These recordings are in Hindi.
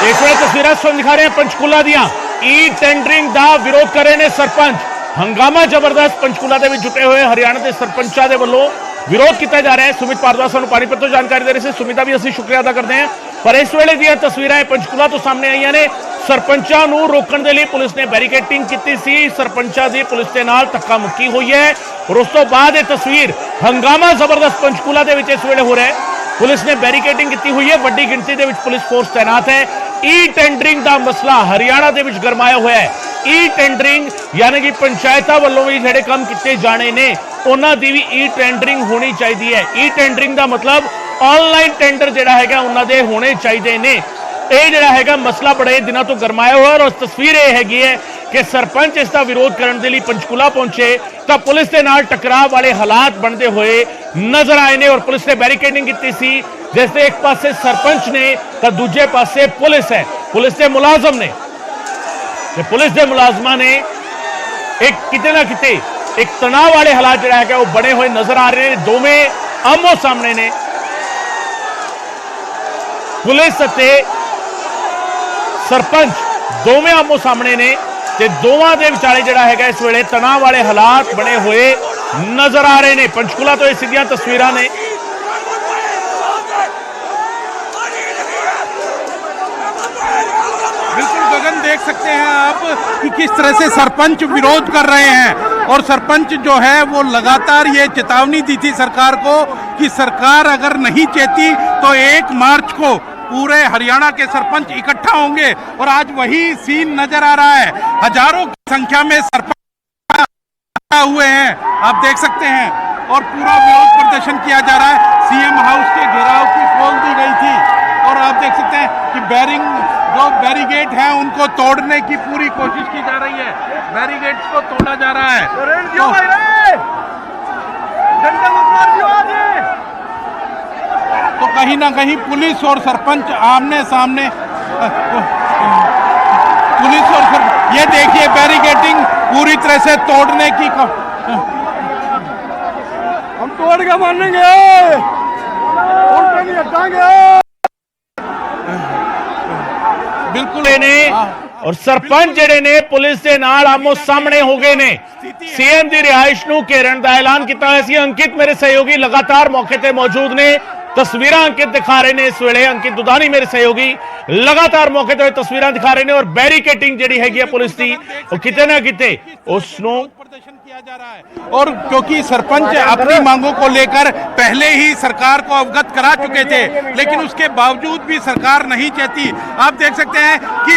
इस वे तस्वीर दिखा रहे हैं पंचकूला दिया ई टेंडरिंग का विरोध कर रहे हैं सरपंच। हंगामा जबरदस्त पंचकूला के जुटे हुए हरियाणा के सरपंचों के वालों विरोध किया जा रहा है। सुमित भारद्वाज सानू पानीपत तो जानकारी दे रहे थे। सुमित भी असं शुक्रिया अदा करते हैं। पर इस वेले दी तस्वीर पंचकूला तो सामने आई ने। सरपंचों को रोकने के लिए पुलिस ने बैरीकेडिंग की सी। सरपंचों की पुलिस के नाल धक्का मुक्की हुई है और उस तो बाद ये तस्वीर हंगामा जबरदस्त पंचकूला के इस वेले हो रहा है। पुलिस ने बैरीकेडिंग की हुई है। वड्डी गिनती के पुलिस फोर्स तैनात है। ई टेंडरिंग का मसला हरियाणा के गरमाया हुआ है। ई टेंडरिंग यानी कि पंचायतों वालों भी जो काम किए जाने ने उन्होंने भी ई टेंडरिंग होनी चाहिए है। ई टेंडरिंग का मतलब ऑनलाइन टेंडर जोड़ा है उन्होंने होने चाहिए ने। यह जोड़ा है मसला बड़े दिनों तो गरमाया हुआ है और तस्वीर यह हैगी है कि सरपंच इसका विरोध करने के लिए पंचकूला पहुंचे तो पुलिस के नाल टकराव वाले हालात बनते हुए नजर आए ने। और पुलिस ने बैरीकेडिंग की सी। जैसे एक पासे सरपंच ने तो दूजे पासे पुलिस है। पुलिस के मुलाजम ने पुलिस के मुलाजमा ने एक किते ना किते एक तनाव वाले हालात जो है वो बने हुए नजर आ रहे हैं। दोवें आमो सामने ने पुलिस ते सरपंच दोवें आमो सामने ने ते दोवां दे विचाले जिहड़ा हैगा इस वेले तनाव वाले हालात बने हुए नजर आ रहे हैं। पंचकूला तो ये सीधियां तस्वीरां ने। बिल्कुल गगन देख सकते हैं आप कि किस तरह से सरपंच विरोध कर रहे हैं और सरपंच जो है वो लगातार ये चेतावनी दी थी सरकार को कि सरकार अगर नहीं चेती तो 1 मार्च को पूरे हरियाणा के सरपंच इकट्ठा होंगे। और आज वही सीन नजर आ रहा है। हजारों की संख्या में सरपंच हुए हैं आप देख सकते हैं और पूरा विरोध प्रदर्शन किया जा रहा है। सीएम हाउस के घेराव की खोल दी गई थी और आप देख सकते हैं कि जो बैरिकेड है उनको तोड़ने की पूरी कोशिश की जा रही है। बैरिकेड्स को तोड़ा जा रहा है तो कहीं ना कहीं पुलिस और सरपंच आमने सामने। पुलिस और ये देखिए बैरिकेडिंग पूरी तरह से तोड़ने की हम तोड़ के मानेंगे, तोड़ के नहीं हटाएंगे। बिल्कुल ने और सरपंच जेडे ने पुलिस के नाल आमो सामने हो गए ने। सीएम की रिहाइश नूं घेरन का ऐलान किया। अंकित मेरे सहयोगी लगातार मौके पर मौजूद ने। तस्वीर अंकित दिखा रहे हैं इस वेले। अंकित दुधानी मेरे सहयोगी लगातार मौके पर तस्वीर दिखा रहे हैं और बैरीकेडिंग जी हैगी पुलिस की और किते ना किते उसनूं प्रदर्शन किया जा रहा है। और क्योंकि सरपंच अपनी मांगों को लेकर पहले ही सरकार को अवगत करा चुके थे लेकिन उसके बावजूद भी सरकार नहीं चाहती। आप देख सकते हैं कि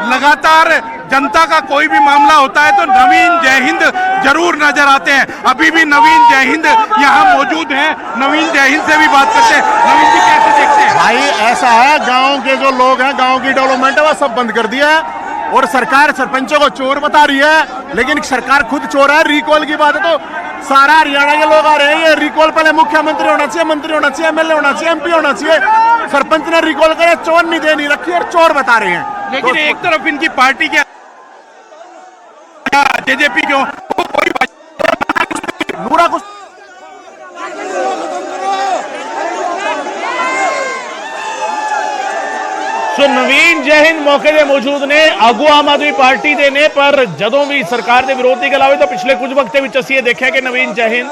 लगातार जनता का कोई भी मामला होता है तो नवीन जय हिंद जरूर नजर आते हैं। अभी भी नवीन जय हिंद यहाँ मौजूद हैं। नवीन जय हिंद से भी बात करते हैं। नवीन जी कैसे देखते हैं? भाई ऐसा है, गांव के जो लोग हैं, गांव की डेवलपमेंट है वो सब बंद कर दिया है और सरकार सरपंचों को चोर बता रही है लेकिन सरकार खुद चोर है। रिकॉल की बात है तो सारा हरियाणा के लोग आ रहे हैं। ये रिकॉल पहले मुख्यमंत्री होना चाहिए, मंत्री होना चाहिए, एमएलए होना चाहिए, एमपी होना चाहिए। सरपंच ने रिकॉल करे, चोर नहीं दे नहीं रखी और चोर बता रहे हैं। लेकिन तो एक तरफ इनकी पार्टी के जेजेपी क्यों कोई नूरा कुछ सो नवीन जय हिंद मौके पर मौजूद ने। आगू आम आदमी पार्टी दे ने पर जदों भी सरकार के विरोध की गल आवे तो पिछले कुछ वक्त असीं देखा कि नवीन जय हिंद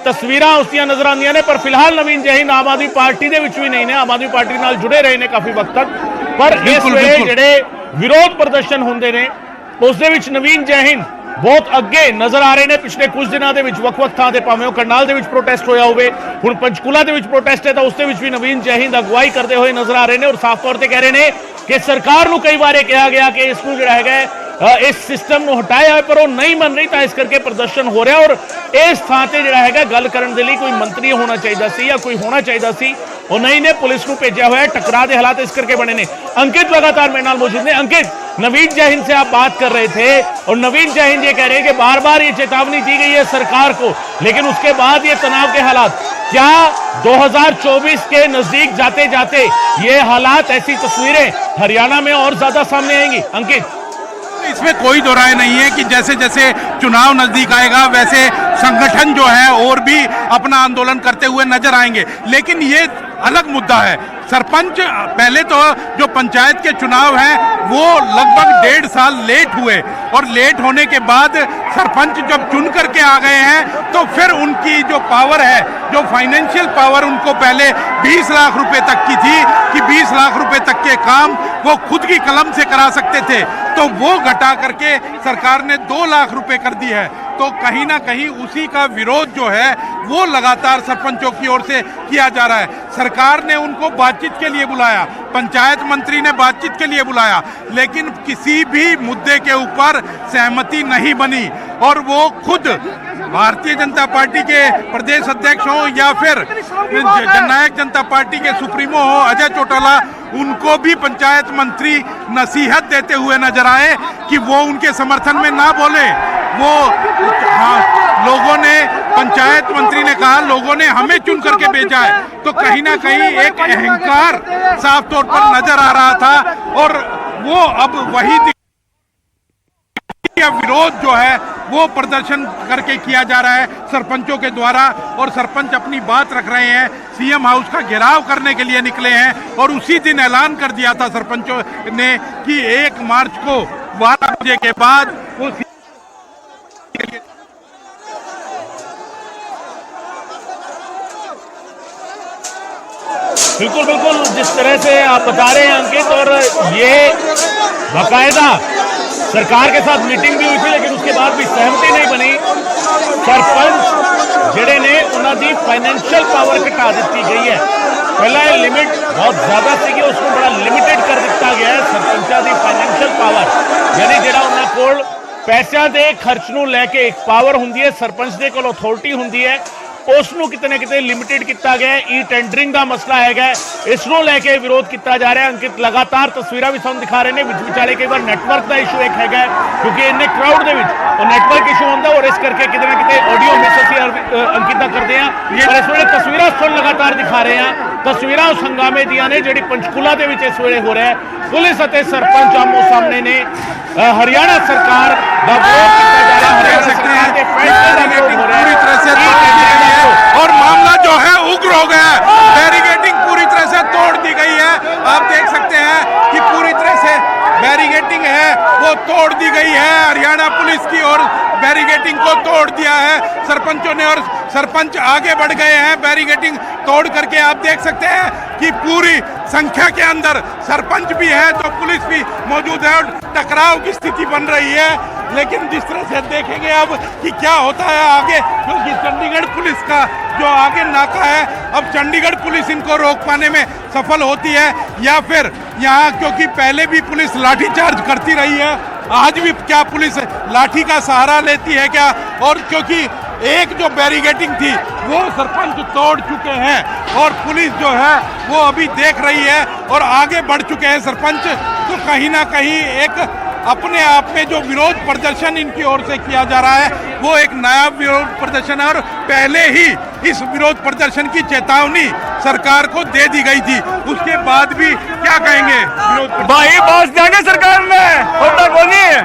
तस्वीरां उसदियां नजर आंदियां ने। पर फिलहाल नवीन जय हिंद आम आदमी पार्टी दे विच भी नहीं ने। आम आदमी पार्टी नाल जुड़े रहे ने काफी वक्त तक पर इस वेले जिहड़े विरोध प्रदर्शन होंदे ने उस दे विच नवीन जय हिंद बहुत अगे नजर आ रहे हैं। पिछले कुछ दिनों के वक्-वक् थां ते भावें करनाल दे विच प्रोटेस्ट होया होवे, हुण पंचकूला दे विच प्रोटेस्ट है तो उसदे विच भी नवीन जय हिंद अगवाई करते हुए नजर आ रहे हैं और साफ तौर पर कह रहे हैं कि सरकार नूं कई बार कहा गया कि इसनूं जिहड़ा हैगा इस सिस्टम नूं हटाया है पर वो नहीं मन रही तो इस करके प्रदर्शन हो रहा। और इस थां ते जिहड़ा हैगा गल करन दे लई कोई मंत्री होना चाहिए सी या कोई होना चाहिए सी और नहीं ने पुलिस नूं भेजा हुआ है। टकराव के हालात इस करके बने ने। अंकित लगातार मेरे नाल मौजूद ने। अंकित, नवीन जय हिंद से आप बात कर रहे थे और नवीन जय हिंद ये कह रहे हैं कि बार बार ये चेतावनी दी गई है सरकार को लेकिन उसके बाद ये तनाव के हालात, क्या 2024 के नजदीक जाते जाते ये हालात, ऐसी तस्वीरें हरियाणा में और ज्यादा सामने आएंगी? अंकित, इसमें कोई दो राय नहीं है कि जैसे जैसे चुनाव नजदीक आएगा वैसे संगठन जो है और भी अपना आंदोलन करते हुए नजर आएंगे। लेकिन ये अलग मुद्दा है सरपंच पहले तो जो पंचायत के चुनाव हैं वो लगभग 1.5 साल लेट हुए और लेट होने के बाद सरपंच जब चुन करके आ गए हैं तो फिर उनकी जो पावर है, जो फाइनेंशियल पावर उनको पहले 20 लाख रुपए तक की थी कि 20 लाख रुपए तक के काम वो खुद की कलम से करा सकते थे, तो वो घटा करके सरकार ने 2 लाख रुपए कर दी है। तो कहीं ना कहीं उसी का विरोध जो है वो लगातार सरपंचों की ओर से किया जा रहा है। सरकार ने उनको बातचीत के लिए बुलाया, पंचायत मंत्री ने बातचीत के लिए बुलाया, लेकिन किसी भी मुद्दे के ऊपर सहमति नहीं बनी और वो खुद भारतीय जनता पार्टी के प्रदेश अध्यक्ष हो या फिर जननायक जनता पार्टी के सुप्रीमो हो अजय चौटाला, उनको भी पंचायत मंत्री नसीहत देते हुए नजर आए कि वो उनके समर्थन में ना बोले। वो लोगों ने, पंचायत मंत्री ने कहा लोगों ने हमें चुन करके भेजा है, तो कहीं ना कहीं एक अहंकार साफ तौर पर नजर आ रहा था और वो अब वही विरोध जो है वो प्रदर्शन करके किया जा रहा है सरपंचों के द्वारा और सरपंच अपनी बात रख रहे हैं। सीएम हाउस का घेराव करने के लिए निकले हैं और उसी दिन ऐलान कर दिया था सरपंचों ने कि 1 मार्च को 12 बजे के बाद वो बिल्कुल बिल्कुल, जिस तरह से आप बता रहे हैं अंकित, और ये बाकायदा सरकार के साथ मीटिंग भी हुई थी लेकिन उसके बाद भी सहमति नहीं बनी। सरपंच जिहड़े ने उन्हां दी फाइनेंशियल पावर घटा दी गई है। पहला ये लिमिट बहुत ज्यादा सी, उसको बड़ा लिमिटेड कर दिता गया है सरपंचा दी फाइनेंशियल पावर, यानी जिहड़ा उन्हां कोल पैसों के खर्च नूं लैके एक पावर हुंदी है, सरपंच दे कोल अथॉरिटी हुंदी है, उसनूं किते ना किते लिमिटेड किया गया है। ई टेंडरिंग का मसला है, इसनूं लैके विरोध किया जा रहा है। अंकित लगातार तस्वीरां भी सानूं दिखा रहे हैं, विचाले कई बार नेटवर्क का इशू एक है क्योंकि इन्ने क्राउड के नेटवर्क इशू होता और इस करके किते ना किते ऑडियो मिस असीं अंकित दा करते हैं। पर इस वेले तस्वीरां तुहानूं लगातार दिखा रहे हैं, तस्वीरां उस हंगामे दियां ने जिहड़ी पंचकूला दे विच इस वेले हो रहा है। पुलिस और सरपंच आमो सामने ने, हरियाणा सरकार का विरोध किया जा रहा है, हरियाणा सरकार के फैसले का विरोध हो रहा है पूरी तरह से और मामला जो है उग्र हो गया है। बैरिकेडिंग पूरी तरह से तोड़ दी गई है। आप देख सकते हैं कि पूरी तरह से बैरिकेडिंग है वो तोड़ दी गई है। हरियाणा पुलिस की ओर बैरिकेडिंग को तोड़ दिया है सरपंचों ने और सरपंच आगे बढ़ गए हैं बैरिकेडिंग तोड़ करके। आप देख सकते हैं कि पूरी संख्या के अंदर सरपंच भी है तो पुलिस भी मौजूद है और टकराव की स्थिति बन रही है। लेकिन जिस तरह से देखेंगे अब कि क्या होता है आगे, क्योंकि चंडीगढ़ पुलिस का जो आगे नाका है, अब चंडीगढ़ पुलिस इनको रोक पाने में सफल होती है या फिर यहाँ, क्योंकि पहले भी पुलिस लाठीचार्ज करती रही है, आज भी क्या पुलिस लाठी का सहारा लेती है क्या? और क्योंकि एक जो बैरिकेडिंग थी वो सरपंच तोड़ चुके हैं और पुलिस जो है वो अभी देख रही है और आगे बढ़ चुके हैं सरपंच, तो कहीं ना कहीं एक अपने आप में जो विरोध प्रदर्शन इनकी ओर से किया जा रहा है वो एक नया विरोध प्रदर्शन है और पहले ही इस विरोध प्रदर्शन की चेतावनी सरकार को दे दी गई थी। उसके बाद भी क्या कहेंगे विरोध भाई बास देंगे सरकार में, छोटा कौन है,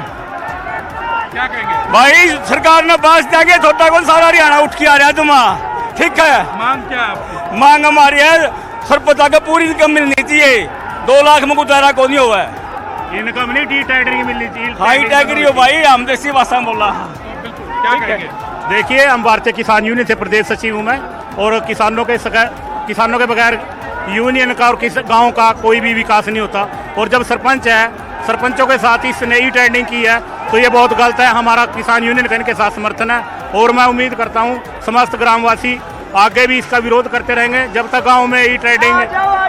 क्या कहेंगे भाई सरकार ने बास देंगे, छोटा कौन, सारा हरियाणा उठ के आ रहा है तुम, ठीक है। मांग क्या है आपकी? मांग हमारी है सरपंच का पूरी इनकम मिलनी चाहिए, 2 लाख में गुजारा कौन हुआ है, इनकम नहीं टी टैगरी मिलनी चाहिए, हाई टैगरी हो भाई, हम देसी भाषा में बोला। क्या कहेंगे? देखिए हम भारतीय किसान यूनियन से प्रदेश सचिव हूँ मैं और किसानों के बगैर यूनियन का और गांव का कोई भी विकास नहीं होता। और जब सरपंच है, सरपंचों के साथ इसने ई टेंडरिंग की है तो ये बहुत गलत है। हमारा किसान यूनियन का इनके साथ समर्थन है और मैं उम्मीद करता हूँ समस्त ग्रामवासी आगे भी इसका विरोध करते रहेंगे जब तक गाँव में ई टेंडरिंग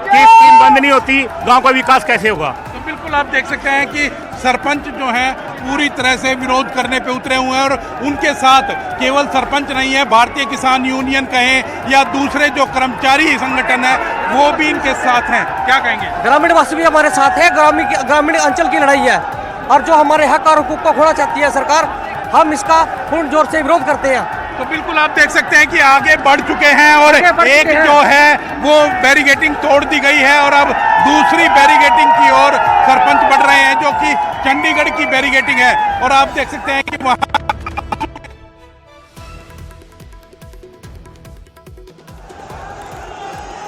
की स्कीम बंद नहीं होती, गाँव का विकास कैसे होगा। तो बिल्कुल आप देख सकते हैं कि सरपंच जो है पूरी तरह से विरोध करने पे उतरे हुए हैं और उनके साथ केवल सरपंच नहीं है, भारतीय किसान यूनियन कहें या दूसरे जो कर्मचारी संगठन है वो भी इनके साथ हैं। क्या कहेंगे? ग्रामीण वासी भी हमारे साथ है। ग्रामीण अंचल की लड़ाई है और जो हमारे हक और हुकूक को खोना चाहती है सरकार, हम इसका पूर्ण जोर से विरोध करते हैं। तो बिल्कुल आप देख सकते हैं कि आगे बढ़ चुके हैं और एक जो है वो बैरिकेडिंग तोड़ दी गई है और अब दूसरी बैरिकेडिंग की ओर सरपंच बढ़ रहे हैं जो कि चंडीगढ़ की बैरिकेडिंग है। और आप देख सकते हैं कि वहां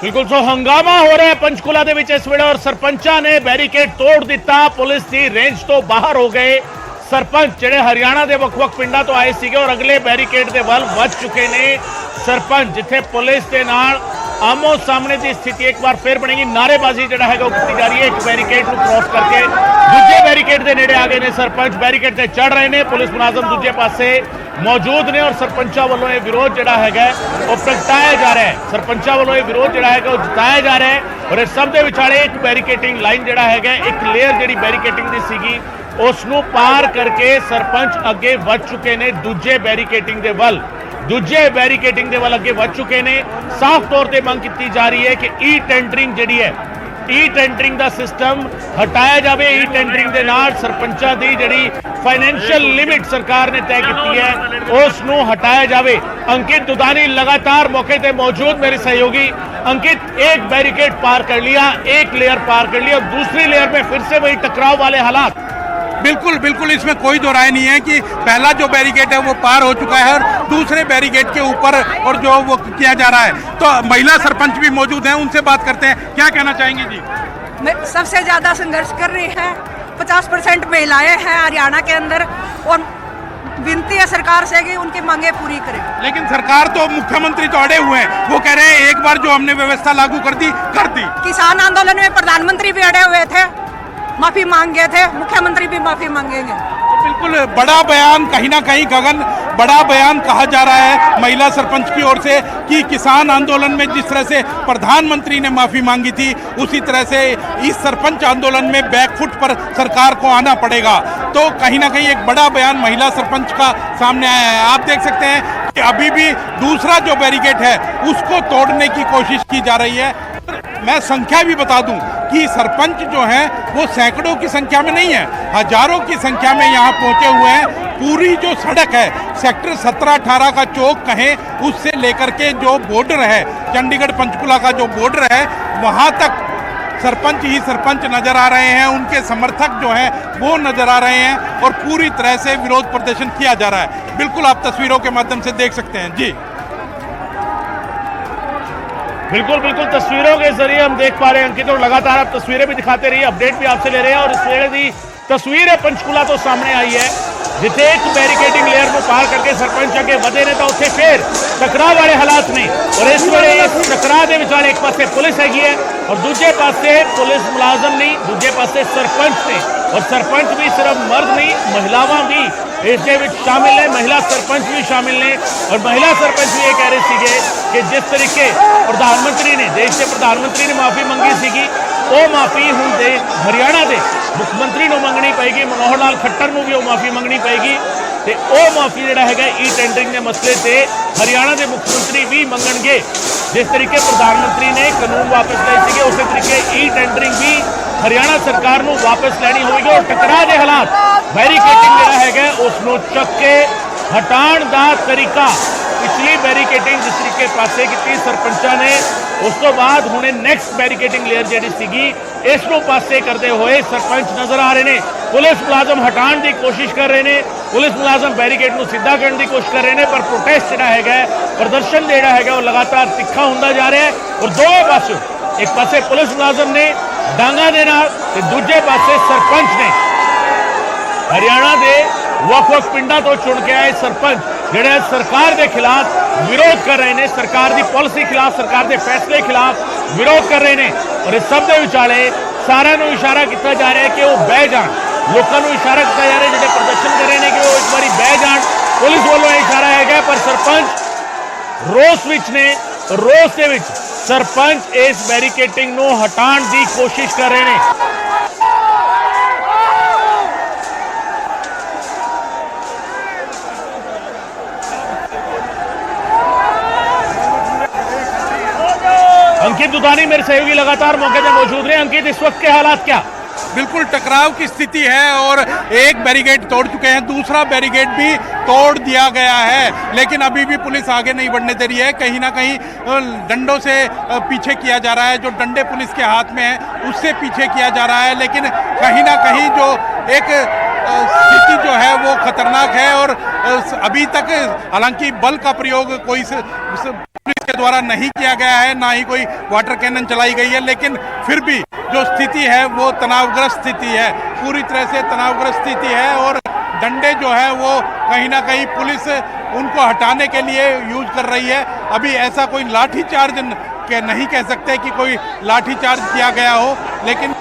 ਬਿਲਕੁਲ ਸੋ ਹੰਗਾਮਾ ਹੋ ਰਿਹਾ ਹੈ ਪੰਚਕੂਲਾ ਦੇ ਵਿੱਚ ਇਸ ਵੇਲੇ ਔਰ ਸਰਪੰਚਾਂ ਨੇ ਬੈਰੀਕੇਡ ਤੋੜ ਦਿੱਤਾ ਪੁਲਿਸ ਦੀ ਰੇਂਜ ਤੋਂ ਬਾਹਰ ਹੋ ਗਏ ਸਰਪੰਚ ਜਿਹੜੇ ਹਰਿਆਣਾ ਦੇ ਵੱਖ-ਵੱਖ ਪਿੰਡਾਂ ਤੋਂ ਆਏ ਸੀਗੇ ਔਰ ਅਗਲੇ ਬੈਰੀਕੇਡ ਦੇ ਵੱਲ ਵੱਧ ਚੁੱਕੇ ਨੇ ਸਰਪੰਚ ਜਿੱਥੇ ਪੁਲਿਸ ਦੇ ਨਾਲ ਆਮੋ ਸਾਹਮਣੇ ਦੀ ਸਥਿਤੀ ਇੱਕ ਵਾਰ ਫੇਰ ਬਣੇਗੀ ਨਾਰੇਬਾਜ਼ੀ ਜਿਹੜਾ ਹੈਗਾ ਉਹ ਕੀਤੀ ਜਾ ਰਹੀ ਹੈ ਇੱਕ ਬੈਰੀਕੇਡ ਨੂੰ ਕ੍ਰੋਸ ਕਰਕੇ ਦੂਜੇ ਬੈਰੀਕੇਡ ਦੇ ਨੇੜੇ ਆ ਗਏ ਨੇ ਸਰਪੰਚ ਬੈਰੀਕੇਡ ਤੇ ਚੜ ਰਹੇ ਨੇ ਪੁਲਿਸ ਮੁਲਾਜ਼ਮ ਦੂਜੇ ਪਾਸੇ ਮੌਜੂਦ ਨੇ ਔਰ ਸਰਪੰਚਾਂ ਵੱਲੋਂ ਇਹ ਵਿਰੋਧ ਜਿਹੜਾ ਹੈਗਾ ਉਹ ਪ੍ਰਗਟਾਇਆ ਜਾ ਰਿਹਾ ਹੈ ਸਰਪੰਚਾਂ ਵੱਲੋਂ ਇਹ ਵਿਰੋਧ ਜਿਹੜਾ ਹੈਗਾ ਉਹ ਜਤਾਇਆ ਜਾ ਰਿਹਾ ਹੈ ਔਰ ਇਸ ਸਭ ਦੇ ਵਿਚਾਲੇ ਇੱਕ ਬੈਰੀਕੇਡਿੰਗ ਲਾਈਨ ਜਿਹੜਾ ਹੈਗਾ ਇੱਕ ਲੇਅਰ ਜਿਹੜੀ ਬੈਰੀਕੇਡਿੰਗ ਦੀ ਸੀਗੀ ਉਸ ਨੂੰ ਪਾਰ ਕਰਕੇ ਸਰਪੰਚ ਅੱਗੇ ਵੱਧ ਚੁੱਕੇ ਨੇ ਦੂਜੇ ਬੈਰੀਕੇਡਿੰਗ ਦੇ ਵੱਲ ਅੱਗੇ ਵੱਧ ਚੁੱਕੇ ਨੇ ਸਾਫ਼ ਤੌਰ ਤੇ ਮੰਗ ਕੀਤੀ ਜਾ ਰਹੀ ਹੈ ਕਿ ਈ ਟੈਂਡਰਿੰਗ ਜਿਹੜੀ ਹੈ ਈ ਟੈਂਡਰਿੰਗ ਦਾ ਸਿਸਟਮ ਹਟਾਇਆ ਜਾਵੇ ਈ ਟੈਂਡਰਿੰਗ ਦੇ ਨਾਲ ਸਰਪੰਚਾਂ ਦੀ ਜਿਹੜੀ ਫਾਈਨੈਂਸ਼ੀਅਲ ਲਿਮਿਟ ਸਰਕਾਰ ਨੇ ਤੈਅ ਕੀਤੀ ਹੈ ਉਸ ਨੂੰ ਹਟਾਇਆ जावे अंकित दुधानी लगातार मौके पे मौजूद मेरे सहयोगी अंकित एक बैरिकेड पार कर लिया एक लेयर पार कर लिया दूसरी लेयर में फिर से वही टकराव वाले हालात बिल्कुल बिल्कुल इसमें कोई दो राय नहीं है कि पहला जो बैरिकेड है वो पार हो चुका है और दूसरे बैरिकेड के ऊपर और जो वो किया जा रहा है तो महिला सरपंच भी मौजूद हैं उनसे बात करते हैं क्या कहना चाहेंगे जी मैं सबसे ज्यादा संघर्ष कर रही है 50% महिलाएं हैं हरियाणा के अंदर और विनती है सरकार से कि उनकी मांगे पूरी करे लेकिन सरकार तो मुख्यमंत्री तो अड़े हुए हैं वो कह रहे हैं एक बार जो हमने व्यवस्था लागू कर दी किसान आंदोलन में प्रधानमंत्री भी अड़े हुए थे माफी मांग गए थे मुख्यमंत्री भी माफी मांगेंगे तो बिल्कुल बड़ा बयान कहीं ना कहीं गगन बड़ा बयान कहा जा रहा है महिला सरपंच की ओर से कि किसान आंदोलन में जिस तरह से प्रधानमंत्री ने माफी मांगी थी उसी तरह से इस सरपंच आंदोलन में बैकफुट पर सरकार को आना पड़ेगा तो कहीं ना कहीं एक बड़ा बयान महिला सरपंच का सामने आया है आप देख सकते हैं कि अभी भी दूसरा जो बैरिकेड है उसको तोड़ने की कोशिश की जा रही है मैं संख्या भी बता दूं कि सरपंच जो है वो सैकड़ों की संख्या में नहीं है हजारों की संख्या में यहाँ पहुंचे हुए हैं पूरी जो सड़क है सेक्टर 17-18 का चौक कहें उससे लेकर के जो बॉर्डर है चंडीगढ़ पंचकुला का जो बॉर्डर है वहाँ तक सरपंच ही सरपंच नजर आ रहे हैं उनके समर्थक जो हैं वो नजर आ रहे हैं और पूरी तरह से विरोध प्रदर्शन किया जा रहा है बिल्कुल आप तस्वीरों के माध्यम से देख सकते हैं जी बिल्कुल बिल्कुल तस्वीरों के जरिए हम देख पा रहे हैं अंकित और लगातार आप तस्वीरें भी दिखाते रहिए अपडेट भी आपसे ले रहे हैं और इस वेले दी तस्वीर है पंचकूला तो सामने आई है जिथे एक बैरिकेडिंग लेयर को पार करके सरपंच अगे वधे ने तो उत्थे फिर टकराव वाले हालात ने और इस वेले इस टकराव के विचाले एक पासे पुलिस हैगी है और दूजे पासे पुलिस मुलाजम नहीं दूजे पासे सरपंच ने और सरपंच भी सिर्फ मर्द नहीं महिलावां भी इस शामिल ने महिला सरपंच भी शामिल ने और महिला सरपंच भी ये कह रहे थे कि जिस तरीके प्रधानमंत्री ने देश के प्रधानमंत्री ने माफी मंगी सी वो माफी हुण दे हरियाणा के मुख्यमंत्री को मंगनी पेगी मनोहर लाल खट्टर को भी वो माफी मंगनी पेगी तो वह माफी जोड़ा है ई टेंडरिंग के मसले से हरियाणा के मुख्यमंत्री भी मंगणगे जिस तरीके प्रधानमंत्री ने कानून वापस ले थे उस तरीके ई टेंडरिंग भी हरियाणा सरकार को वापस लैनी होगी और टकरा के हालात बैरिकेडिंग जोड़ा है उसनों चक के हटाण का तरीका पिछली बैरिकेडिंग जिस तरीके पासे की सरपंचा ने उस तो बाद हुणे नैक्सट बैरिकेडिंग लेयर जी सी इसनों पासे करते हुए सरपंच नजर आ रहे हैं पुलिस मुलाजम हटाण की कोशिश कर रहे हैं पुलिस मुलाजम बैरिकेड को सीधा करने की कोशिश कर रहे हैं पर प्रोटेस्ट जोड़ा है प्रदर्शन जोड़ा है वो लगातार तिखा होता जा रहा है और दो पासों एक पासे पुलिस मुलाजम ने डांगा दे नाल ते दूजे पासे सरपंच ने हरियाणा के ਵੱਖ-ਵੱਖ ਪਿੰਡਾਂ ਤੋਂ ਚੁਣ ਕੇ ਆਏ ਸਰਪੰਚ ਜਿਹੜੇ ਸਰਕਾਰ ਦੇ ਖਿਲਾਫ ਵਿਰੋਧ ਕਰ ਰਹੇ ਨੇ ਸਰਕਾਰ ਦੀ ਪਾਲਿਸੀ ਖਿਲਾਫ ਸਰਕਾਰ ਦੇ ਫੈਸਲੇ ਖਿਲਾਫ ਵਿਰੋਧ ਕਰ ਰਹੇ ਨੇ ਔਰ ਇਸ ਸਭ ਦੇ ਵਿਚਾਲੇ ਸਾਰਿਆਂ ਨੂੰ ਇਸ਼ਾਰਾ ਕੀਤਾ ਜਾ ਰਿਹਾ ਹੈ ਕਿ ਉਹ ਬਹਿ ਜਾਣ ਲੋਕਾਂ ਨੂੰ ਇਸ਼ਾਰਾ ਕੀਤਾ ਜਾ ਰਿਹਾ ਜਿਹੜੇ ਪ੍ਰਦਰਸ਼ਨ ਕਰ ਰਹੇ ਨੇ ਕਿ ਉਹ ਇੱਕ ਵਾਰੀ ਬਹਿ ਜਾਣ ਪੁਲਿਸ ਵੱਲੋਂ ਇਹ ਇਸ਼ਾਰਾ ਹੈਗਾ ਪਰ ਸਰਪੰਚ ਰੋਸ ਵਿੱਚ ਨੇ ਰੋਸ ਦੇ ਵਿੱਚ ਸਰਪੰਚ ਇਸ ਬੈਰੀਕੇਡਿੰਗ ਨੂੰ ਹਟਾਉਣ ਦੀ ਕੋਸ਼ਿਸ਼ ਕਰ ਰਹੇ ਨੇ अंकित दुधानी मेरे सहयोगी लगातार मौके पर मौजूद रहे अंकित इस वक्त के हालात क्या बिल्कुल टकराव की स्थिति है और एक बैरिकेड तोड़ चुके हैं दूसरा बैरिकेड भी तोड़ दिया गया है लेकिन अभी भी पुलिस आगे नहीं बढ़ने दे रही है कहीं ना कहीं डंडों से पीछे किया जा रहा है जो डंडे पुलिस के हाथ में है उससे पीछे किया जा रहा है लेकिन कहीं ना कहीं जो एक स्थिति जो है वो खतरनाक है और अभी तक हालांकि बल का प्रयोग कोई पुलिस के द्वारा नहीं किया गया है, ना ही कोई वाटर कैनन चलाई गई है, लेकिन फिर भी जो स्थिति है वो तनावग्रस्त स्थिति है, पूरी तरह से तनावग्रस्त स्थिति है। और डंडे जो है वो कहीं ना कहीं पुलिस उनको हटाने के लिए यूज कर रही है। अभी ऐसा कोई लाठीचार्ज के नहीं कह सकते कि कोई लाठीचार्ज किया गया हो, लेकिन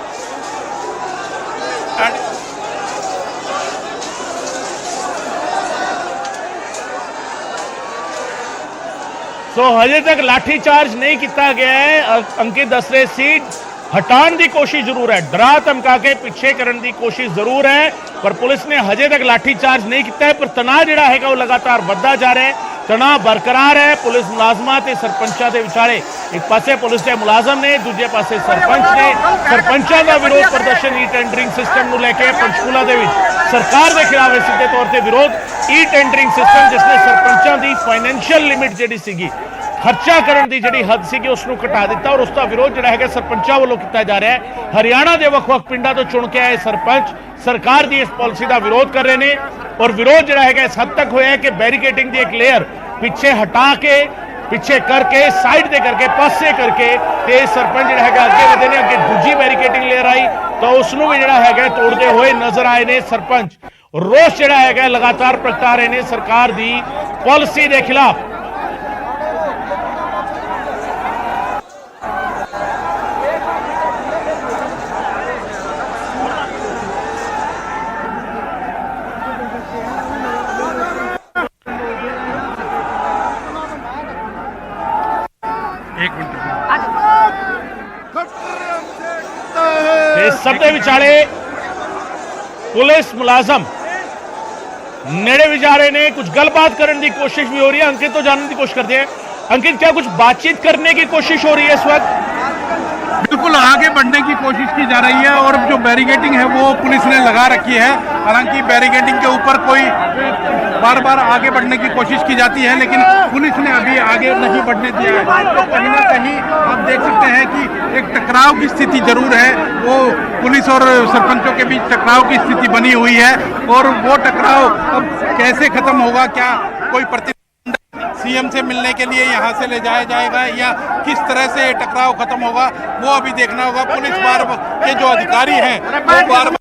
ਹਜੇ ਤੱਕ ਲਾਠੀ ਚਾਰਜ ਨਹੀਂ ਕੀਤਾ ਗਿਆ ਹੈ। ਅੰਕਿਤ ਦੱਸ ਰਹੇ ਸੀ ਹਟਾਉਣ ਦੀ ਕੋਸ਼ਿਸ਼ ਜ਼ਰੂਰ ਹੈ, ਡਰਾ ਧਮਕਾ ਕੇ ਪਿੱਛੇ ਕਰਨ ਦੀ ਕੋਸ਼ਿਸ਼ ਜ਼ਰੂਰ ਹੈ, ਪਰ ਪੁਲਿਸ ਨੇ ਹਜੇ ਤੱਕ ਲਾਠੀ ਚਾਰਜ ਨਹੀਂ ਕੀਤਾ ਹੈ। ਪਰ ਤਣਾਅ ਜਿਹੜਾ ਹੈਗਾ ਉਹ ਲਗਾਤਾਰ ਵੱਧਦਾ ਜਾ ਰਿਹਾ ਹੈ, ਤਣਾਅ ਬਰਕਰਾਰ ਹੈ। ਪੁਲਿਸ ਮੁਲਾਜ਼ਮਾਂ ਤੇ ਸਰਪੰਚਾਂ ਦੇ ਵਿਚਾਲੇ ਇੱਕ ਪਾਸੇ ਪੁਲਿਸ ਦੇ ਮੁਲਾਜ਼ਮ ਨੇ, ਦੂਜੇ ਪਾਸੇ ਸਰਪੰਚ ਨੇ। ਸਰਪੰਚਾਂ ਦਾ ਵਿਰੋਧ ਪ੍ਰਦਰਸ਼ਨ ਈ ਟੈਂਡਰਿੰਗ ਸਿਸਟਮ ਨੂੰ ਲੈ ਕੇ ਪੰਚਕੂਲਾ ਦੇ ਵਿੱਚ ਸਰਕਾਰ ਦੇ ਖਿਲਾਫ ਸਿੱਧੇ ਤੌਰ ਤੇ ਵਿਰੋਧ। ਈ ਟੈਂਡਰਿੰਗ ਸਿਸਟਮ ਜਿਸ ਨੇ ਸਰਪੰਚਾਂ ਦੀ ਫਾਈਨੈਂਸ਼ੀਅਲ ਲਿਮਿਟ ਜਿਹੜੀ ਸੀਗੀ, ਖਰਚਾ ਕਰਨ ਦੀ ਜਿਹੜੀ ਹੱਦ ਸੀਗੀ, ਉਸ ਨੂੰ ਘਟਾ ਦਿੱਤਾ ਔਰ ਉਸ ਦਾ ਵਿਰੋਧ ਜਿਹੜਾ ਹੈਗਾ ਸਰਪੰਚਾਂ ਵੱਲੋਂ ਕੀਤਾ ਜਾ ਰਿਹਾ ਹੈ। ਹਰਿਆਣਾ ਦੇ ਵੱਖ-ਵੱਖ ਪਿੰਡਾਂ ਤੋਂ ਚੁਣ ਕੇ ਆਏ ਸਰਪੰਚ ਸਰਕਾਰ ਦੀ ਇਸ ਪਾਲਿਸੀ ਦਾ ਵਿਰੋਧ ਕਰ ਰਹੇ ਨੇ ਔਰ ਵਿਰੋਧ ਜਿਹੜਾ ਹੈਗਾ ਇਸ ਹੱਦ ਤੱਕ ਹੋਇਆ ਹੈ ਕਿ ਬੈਰੀਕੇਡਿੰਗ ਦੀ ਇੱਕ ਲੇਅਰ ਪਿੱਛੇ ਹਟਾ ਕੇ, ਪਿੱਛੇ ਕਰਕੇ, ਸਾਈਡ ਤੇ ਕਰਕੇ, ਪਾਸੇ ਕਰਕੇ ਤੇ ਸਰਪੰਚ ਜਿਹੜਾ ਹੈਗਾ ਅੱਗੇ ਵਧੇ ਨੇ। ਅੱਗੇ ਦੂਜੀ ਬੈਰੀਕੇਡਿੰਗ ਲੇਅਰ ਆਈ ਤਾਂ ਉਸ ਨੂੰ ਵੀ ਜਿਹੜਾ ਹੈਗਾ ਤੋੜਦੇ ਹੋਏ ਨਜ਼ਰ ਆਏ ਨੇ ਸਰਪੰਚ। ਰੋਸ ਜਿਹੜਾ ਹੈਗਾ ਲਗਾਤਾਰ ਪ੍ਰਗਟਾ ਰਹੇ ਨੇ ਸਰਕਾਰ ਦੀ ਪਾਲਿਸੀ ਦੇ ਖਿਲਾਫ। ਸਭ ਦੇ ਵਿਚਾਲੇ ਪੁਲਿਸ ਮੁਲਾਜ਼ਮ नेड़े भी जा रहे हैं, कुछ गलबात करने की कोशिश भी हो रही है। अंकित तो जानने की कोशिश करते हैं। अंकित, क्या कुछ बातचीत करने की कोशिश हो रही है इस वक्त? बिल्कुल आगे बढ़ने की कोशिश की जा रही है और जो बैरिकेडिंग है वो पुलिस ने लगा रखी है। हालांकि बैरिकेडिंग के ऊपर कोई बार बार आगे बढ़ने की कोशिश की जाती है, लेकिन पुलिस ने अभी आगे नहीं बढ़ने दिया है। तो कहीं ना कहीं आप देख सकते हैं कि एक टकराव की स्थिति जरूर है, वो पुलिस और सरपंचों के बीच टकराव की स्थिति बनी हुई है। और वो टकराव अब कैसे खत्म होगा, क्या कोई सीएम से मिलने के लिए यहाँ से ले जाया जाएगा या किस तरह से टकराव खत्म होगा, वो अभी देखना होगा। पुलिस बार के जो अधिकारी हैं वो बार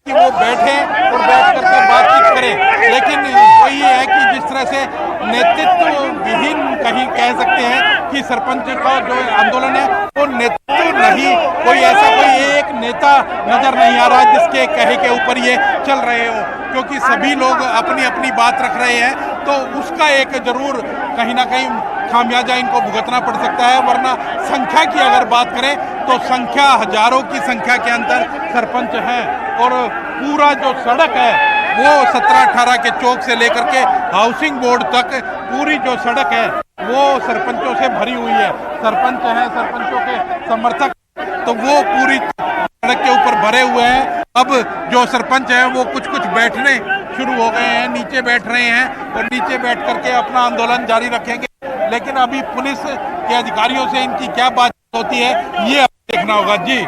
कि वो बैठे और बैठ करके बातचीत करें, लेकिन वही है कि जिस तरह से नेतृत्व विहीन कहीं कह सकते हैं कि सरपंच का जो आंदोलन है वो नेतृत्व नहीं, कोई ऐसा कोई एक नेता नजर नहीं आ रहा जिसके कहे के ऊपर ये चल रहे हो, क्योंकि सभी लोग अपनी अपनी बात रख रहे हैं। तो उसका एक जरूर कहीं ना कहीं खामियाजा इनको भुगतना पड़ सकता है। वरना संख्या की अगर बात करें तो संख्या हजारों की संख्या के अंदर सरपंच हैं और पूरा जो सड़क है वो 17-18 के चौक से लेकर के हाउसिंग बोर्ड तक पूरी जो सड़क है वो सरपंचों से भरी हुई है। सरपंच हैं, सरपंचों के समर्थक, तो वो पूरी सड़क के ऊपर भरे हुए हैं। अब जो सरपंच हैं वो कुछ कुछ बैठने शुरू हो गए हैं, नीचे बैठ रहे हैं और नीचे बैठ करके अपना आंदोलन जारी रखेंगे। लेकिन अभी पुलिस के अधिकारियों से इनकी क्या बातचीत होती है ये देखना होगा। जी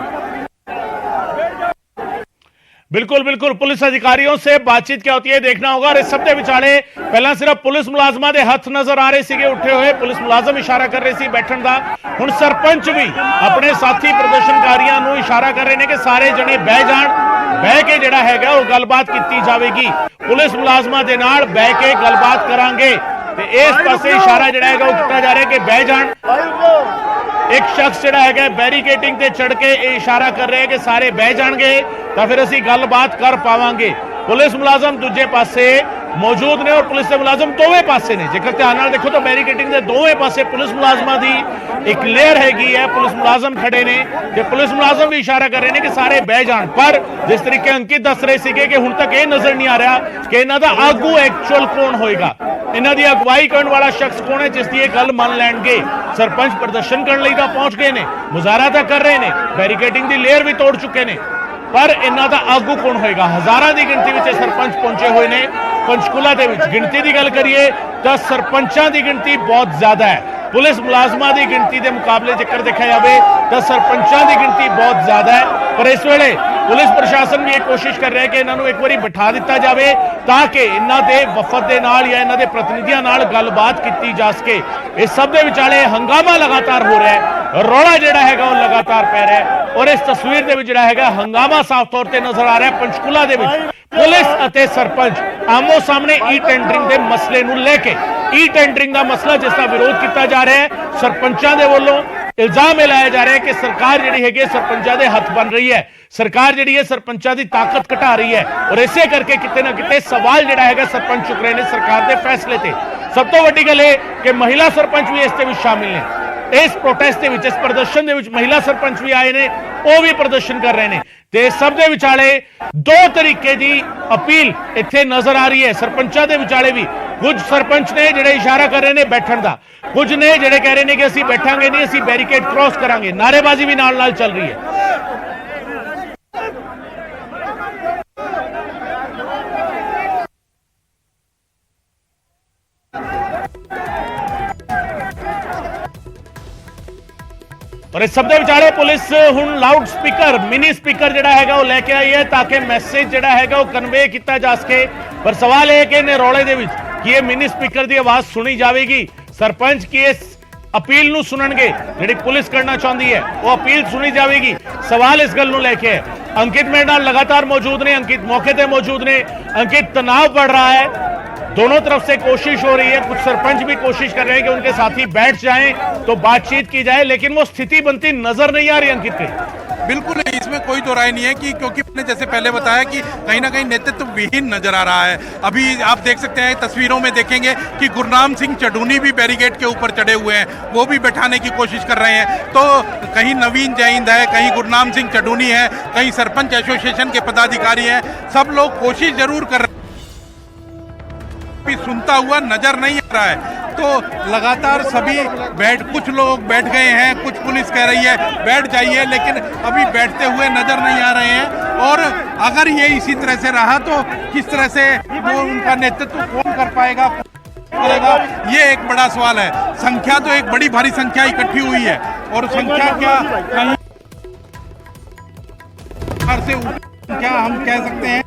बिल्कुल बिल्कुल, पुलिस अधिकारियों से बातचीत क्या होती है देखना होगा। और इस सब के विचाले पहला सिर्फ पुलिस मुलाजमा दे हथ नजर आ रहे सीगे उठे हुए, पुलिस मुलाजम इशारा कर रहे सी बैठन का। हुण सरपंच भी अपने साथी प्रदर्शनकारियों नूं इशारा कर रहे हैं कि सारे जने बह जाण, बह के जिहड़ा हैगा वो गलबात की जाएगी। पुलिस मुलाजमा दे नाल बह के गलबात करांगे ते इस पासे इशारा जिहड़ा हैगा वो किया जा रहा है कि बह जाण। एक शख्स जिहड़ा हैगा बैरीकेडिंग ते चढ़ के इशारा कर रहे हैं कि सारे बह जाणगे तो फिर असीं गलबात कर पावांगे। पुलिस मुलाजम दूजे पासे मौजूद ने और पुलिस के मुलाजम दोवें पासे ने। जेकर ध्यान नाल देखो तो बैरीकेडिंग के दोवें पासे पुलिस मुलाजमां दी एक लेयर हैगी है, पुलिस मुलाजम खड़े ने ते पुलिस मुलाजम भी इशारा कर रहे हैं कि सारे बह जाण। पर जिस तरीके अंकित दस रहे सीगे कि हुण तक ये नजर नहीं आ रहा कि इन्हां दा आगू एक्चुअल कौन होएगा, इन्हां दी अगवाई करने वाला शख्स कौन है जिसकी ये गल मान लैणगे। सरपंच प्रदर्शन करने लई तां पहुंच गए ने, मुजाहरा तां कर रहे ने, बैरीकेडिंग की लेयर भी तोड़ चुके ने, पर इन्हां दा आगू कौन होएगा। हजारां की गिनती में सरपंच पहुंचे हुए ने पंचकूला दे विच। गिनती की गल करिए तो सरपंचां की गिनती बहुत ज्यादा है, ਪੁਲਿਸ ਮੁਲਾਜ਼ਮਾਂ ਦੀ ਗਿਣਤੀ ਦੇ ਮੁਕਾਬਲੇ ਜੇਕਰ ਦੇਖਿਆ ਜਾਵੇ ਤਾਂ ਸਰਪੰਚਾਂ ਦੀ ਗਿਣਤੀ ਬਹੁਤ ਜ਼ਿਆਦਾ ਹੈ। ਪਰ ਇਸ ਵੇਲੇ ਪੁਲਿਸ ਪ੍ਰਸ਼ਾਸਨ ਵੀ ਇਹ ਕੋਸ਼ਿਸ਼ ਕਰ ਰਿਹਾ ਹੈ ਕਿ ਇਹਨਾਂ ਨੂੰ ਇੱਕ ਵਾਰੀ ਬਿਠਾ ਦਿੱਤਾ ਜਾਵੇ ਤਾਂ ਕਿ ਇਹਨਾਂ ਦੇ ਵਫਦ ਦੇ ਨਾਲ ਜਾਂ ਇਹਨਾਂ ਦੇ ਪ੍ਰਤੀਨਿਧੀਆਂ ਨਾਲ ਗੱਲਬਾਤ ਕੀਤੀ ਜਾ ਸਕੇ। ਇਸ ਸਭ ਦੇ ਵਿਚਾਲੇ ਹੰਗਾਮਾ ਲਗਾਤਾਰ ਹੋ ਰਿਹਾ ਹੈ, ਰੌਲਾ ਜਿਹੜਾ ਹੈਗਾ ਉਹ ਲਗਾਤਾਰ ਪੈ ਰਿਹਾ ਹੈ ਔਰ ਇਸ ਤਸਵੀਰ ਦੇ ਵਿੱਚ ਜਿਹੜਾ ਹੈਗਾ ਹੰਗਾਮਾ ਸਾਫ਼ ਤੌਰ ਤੇ ਨਜ਼ਰ ਆ ਰਿਹਾ ਹੈ। ਪੰਚਕੂਲਾ ਦੇ ਵਿੱਚ ਪੁਲਿਸ ਅਤੇ ਸਰਪੰਚ ਆਮੋ ਸਾਹਮਣੇ ਈ ਟੈਂਡਰਿੰਗ ਦੇ ਮਸਲੇ ਨੂੰ ਲੈ ਕੇ ਈ ਟੈਂਡਰਿੰਗ ਦਾ ਮਸਲਾ ਜਿਸ ਦਾ ਵਿਰੋਧ ਕੀਤਾ ਜਾ ਰਿਹਾ ਹੈ, ਸਰਪੰਚਾਂ ਦੇ ਵੱਲੋਂ ਇਲਜ਼ਾਮ ਇਹ ਲਾਇਆ ਜਾ ਰਿਹਾ ਹੈ ਕਿ ਸਰਕਾਰ ਜਿਹੜੀ ਹੈਗੀ ਸਰਪੰਚਾਂ ਦੇ ਹੱਥ ਬਣ ਰਹੀ ਹੈ, ਸਰਕਾਰ ਜਿਹੜੀ ਹੈ ਸਰਪੰਚਾਂ ਦੀ ਤਾਕਤ ਘਟਾ ਰਹੀ ਹੈ ਔਰ ਇਸੇ ਕਰਕੇ ਕਿਤੇ ਨਾ ਕਿਤੇ ਸਵਾਲ ਜਿਹੜਾ ਹੈਗਾ ਸਰਪੰਚ ਚੁੱਕ ਰਹੇ ਨੇ ਸਰਕਾਰ ਦੇ ਫੈਸਲੇ ਤੇ। ਸਭ ਤੋਂ ਵੱਡੀ ਗੱਲ ਇਹ ਕਿ ਮਹਿਲਾ ਸਰਪੰਚ ਵੀ ਇਸ ਦੇ ਵਿੱਚ ਸ਼ਾਮਿਲ ਨੇ। ਇਸ ਪ੍ਰੋਟੈਸਟ ਦੇ ਵਿੱਚ, ਇਸ ਪ੍ਰਦਰਸ਼ਨ ਦੇ ਵਿੱਚ ਮਹਿਲਾ ਸਰਪੰਚ ਵੀ ਆਏ ਨੇ, ਉਹ ਵੀ ਪ੍ਰਦਰਸ਼ਨ ਕਰ ਰਹੇ ਨੇ ਤੇ ਸਭ ਦੇ ਵਿਚਾਲੇ ਦੋ ਤਰੀਕੇ ਦੀ ਅਪੀਲ ਇੱਥੇ ਨਜ਼ਰ ਆ ਰਹੀ ਹੈ। ਸਰਪੰਚਾਂ ਦੇ ਵਿਚਾਲੇ ਵੀ ਕੁਝ ਸਰਪੰਚ ਨੇ ਜਿਹੜੇ ਇਸ਼ਾਰਾ ਕਰ ਰਹੇ ਨੇ ਬੈਠਣ ਦਾ, ਕੁਝ ਨੇ ਜਿਹੜੇ ਕਹਿ ਰਹੇ ਨੇ ਕਿ ਅਸੀਂ ਬੈਠਾਂਗੇ ਨਹੀਂ, ਅਸੀਂ ਬੈਰੀਕੇਡ ਕ੍ਰਾਸ ਕਰਾਂਗੇ। ਨਾਅਰੇਬਾਜ਼ੀ ਵੀ ਨਾਲ ਨਾਲ ਚੱਲ ਰਹੀ ਹੈ। और इस सब दे विचाले पुलिस हुण लाउड स्पीकर मिनी स्पीकर जिहड़ा हैगा वो लेके आई है ताकि मैसेज जिहड़ा हैगा वो कन्वे किया जा सके। पर सवाल है कि इन्हें रौले दे विच कि ये मिनी स्पीकर की आवाज सुनी जाएगी, सरपंच की इस अपील नूं सुनणगे, जिहड़ी पुलिस करना चाहती है वो अपील सुनी जाएगी। सवाल इस गल नूं लेके है। अंकित मेरे नाल लगातार मौजूद ने, अंकित मौके ते मौजूद ने। अंकित, तनाव बढ़ रहा है, दोनों तरफ से कोशिश हो रही है, कुछ सरपंच भी कोशिश कर रहे हैं कि उनके साथी बैठ जाएं तो बातचीत की जाए, लेकिन वो स्थिति बनती नजर नहीं आ रही अंकित के। बिल्कुल इसमें कोई दो राय नहीं है कि क्योंकि मैंने जैसे पहले बताया कि कहीं ना कहीं नेतृत्व विहीन नजर आ रहा है। अभी आप देख सकते हैं तस्वीरों में देखेंगे कि गुरनाम सिंह चडूनी भी बैरिकेड के ऊपर चढ़े हुए हैं, वो भी बैठाने की कोशिश कर रहे हैं। तो कहीं नवीन जैंद है, कहीं गुरनाम सिंह चडूनी है, कहीं सरपंच एसोसिएशन के पदाधिकारी हैं, सब लोग कोशिश जरूर कर रहे हैं, भी सुनता हुआ नजर नहीं आ रहा है। तो लगातार सभी कुछ लोग बैठ गए हैं, कुछ पुलिस कह रही है बैठ जाइए, लेकिन अभी बैठते हुए नजर नहीं आ रहे हैं। और अगर ये इसी तरह से रहा तो किस तरह से वो उनका नेतृत्व कौन कर पाएगा, करेगा, ये एक बड़ा सवाल है। संख्या तो एक बड़ी भारी संख्या इकट्ठी हुई है और संख्या क्या कहीं से क्या हम कह सकते हैं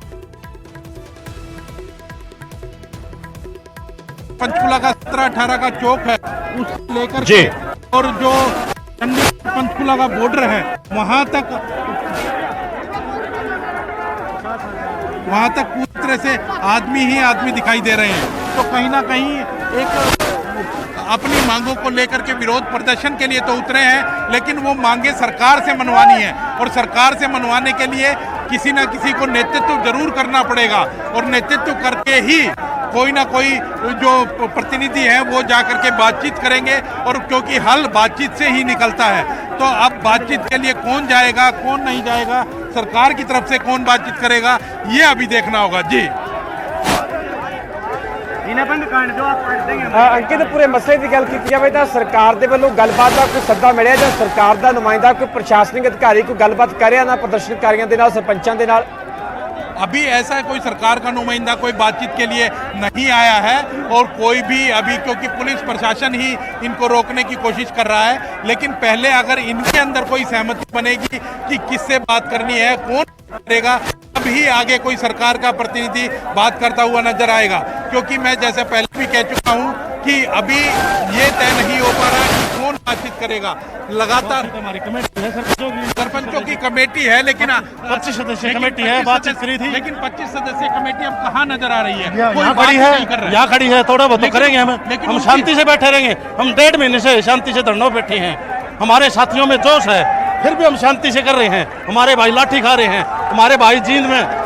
पंचकुला का 17-18 का चौक है उससे लेकर के और जो पंचकुला का बॉर्डर है वहां तक पूरी तरह से आदमी ही आदमी दिखाई दे रहे हैं। तो कहीं ना कहीं एक अपनी मांगों को लेकर के विरोध प्रदर्शन के लिए तो उतरे हैं, लेकिन वो मांगे सरकार से मनवानी है और सरकार से मनवाने के लिए किसी ना किसी को नेतृत्व जरूर करना पड़ेगा और नेतृत्व करके ही कोई ना कोई जो प्रतिनिधि है वो जाकर के बातचीत करेंगे। और क्योंकि हल बातचीत से ही निकलता है, तो अब बातचीत के लिए कौन जाएगा कौन नहीं जाएगा, सरकार की तरफ से कौन बातचीत करेगा, ये अभी देखना होगा। जी अंकित, पूरे मसले की गल की जाए तो सरकार के वालों गलबात का कोई सद्दा मिले या सरकार का नुमाइंदा कोई प्रशासनिक अधिकारी कोई गलबात करे ना प्रदर्शनकारियों के नाल, सरपंचों के नाल? अभी ऐसा कोई सरकार का नुमाइंदा कोई बातचीत के लिए नहीं आया है और कोई भी अभी, क्योंकि पुलिस प्रशासन ही इनको रोकने की कोशिश कर रहा है। लेकिन पहले अगर इनके अंदर कोई सहमति बनेगी कि किससे बात करनी है, कौन करेगा, तभी आगे कोई सरकार का प्रतिनिधि बात करता हुआ नजर आएगा। क्योंकि मैं जैसे पहले भी कह चुका हूं कि अभी ये तय नहीं हो पा रहा है कि कौन बातचीत करेगा। लगातार हमारी कमेटी है, सरपंचों की कमेटी है, लेकिन 25 सदस्यीय कमेटी है, बातचीत करी थी, लेकिन 25 सदस्यीय कमेटी अब कहाँ नजर आ रही है? कोई खड़ी है, यहाँ खड़ी है, थोड़ा बहुत तो करेंगे हम शांति से बैठे रहेंगे। हम 1.5 महीने से शांति से धरनों बैठे हैं, हमारे साथियों में जोश है, फिर भी हम शांति से कर रहे हैं। हमारे भाई लाठी खा रहे हैं, हमारे भाई जींद में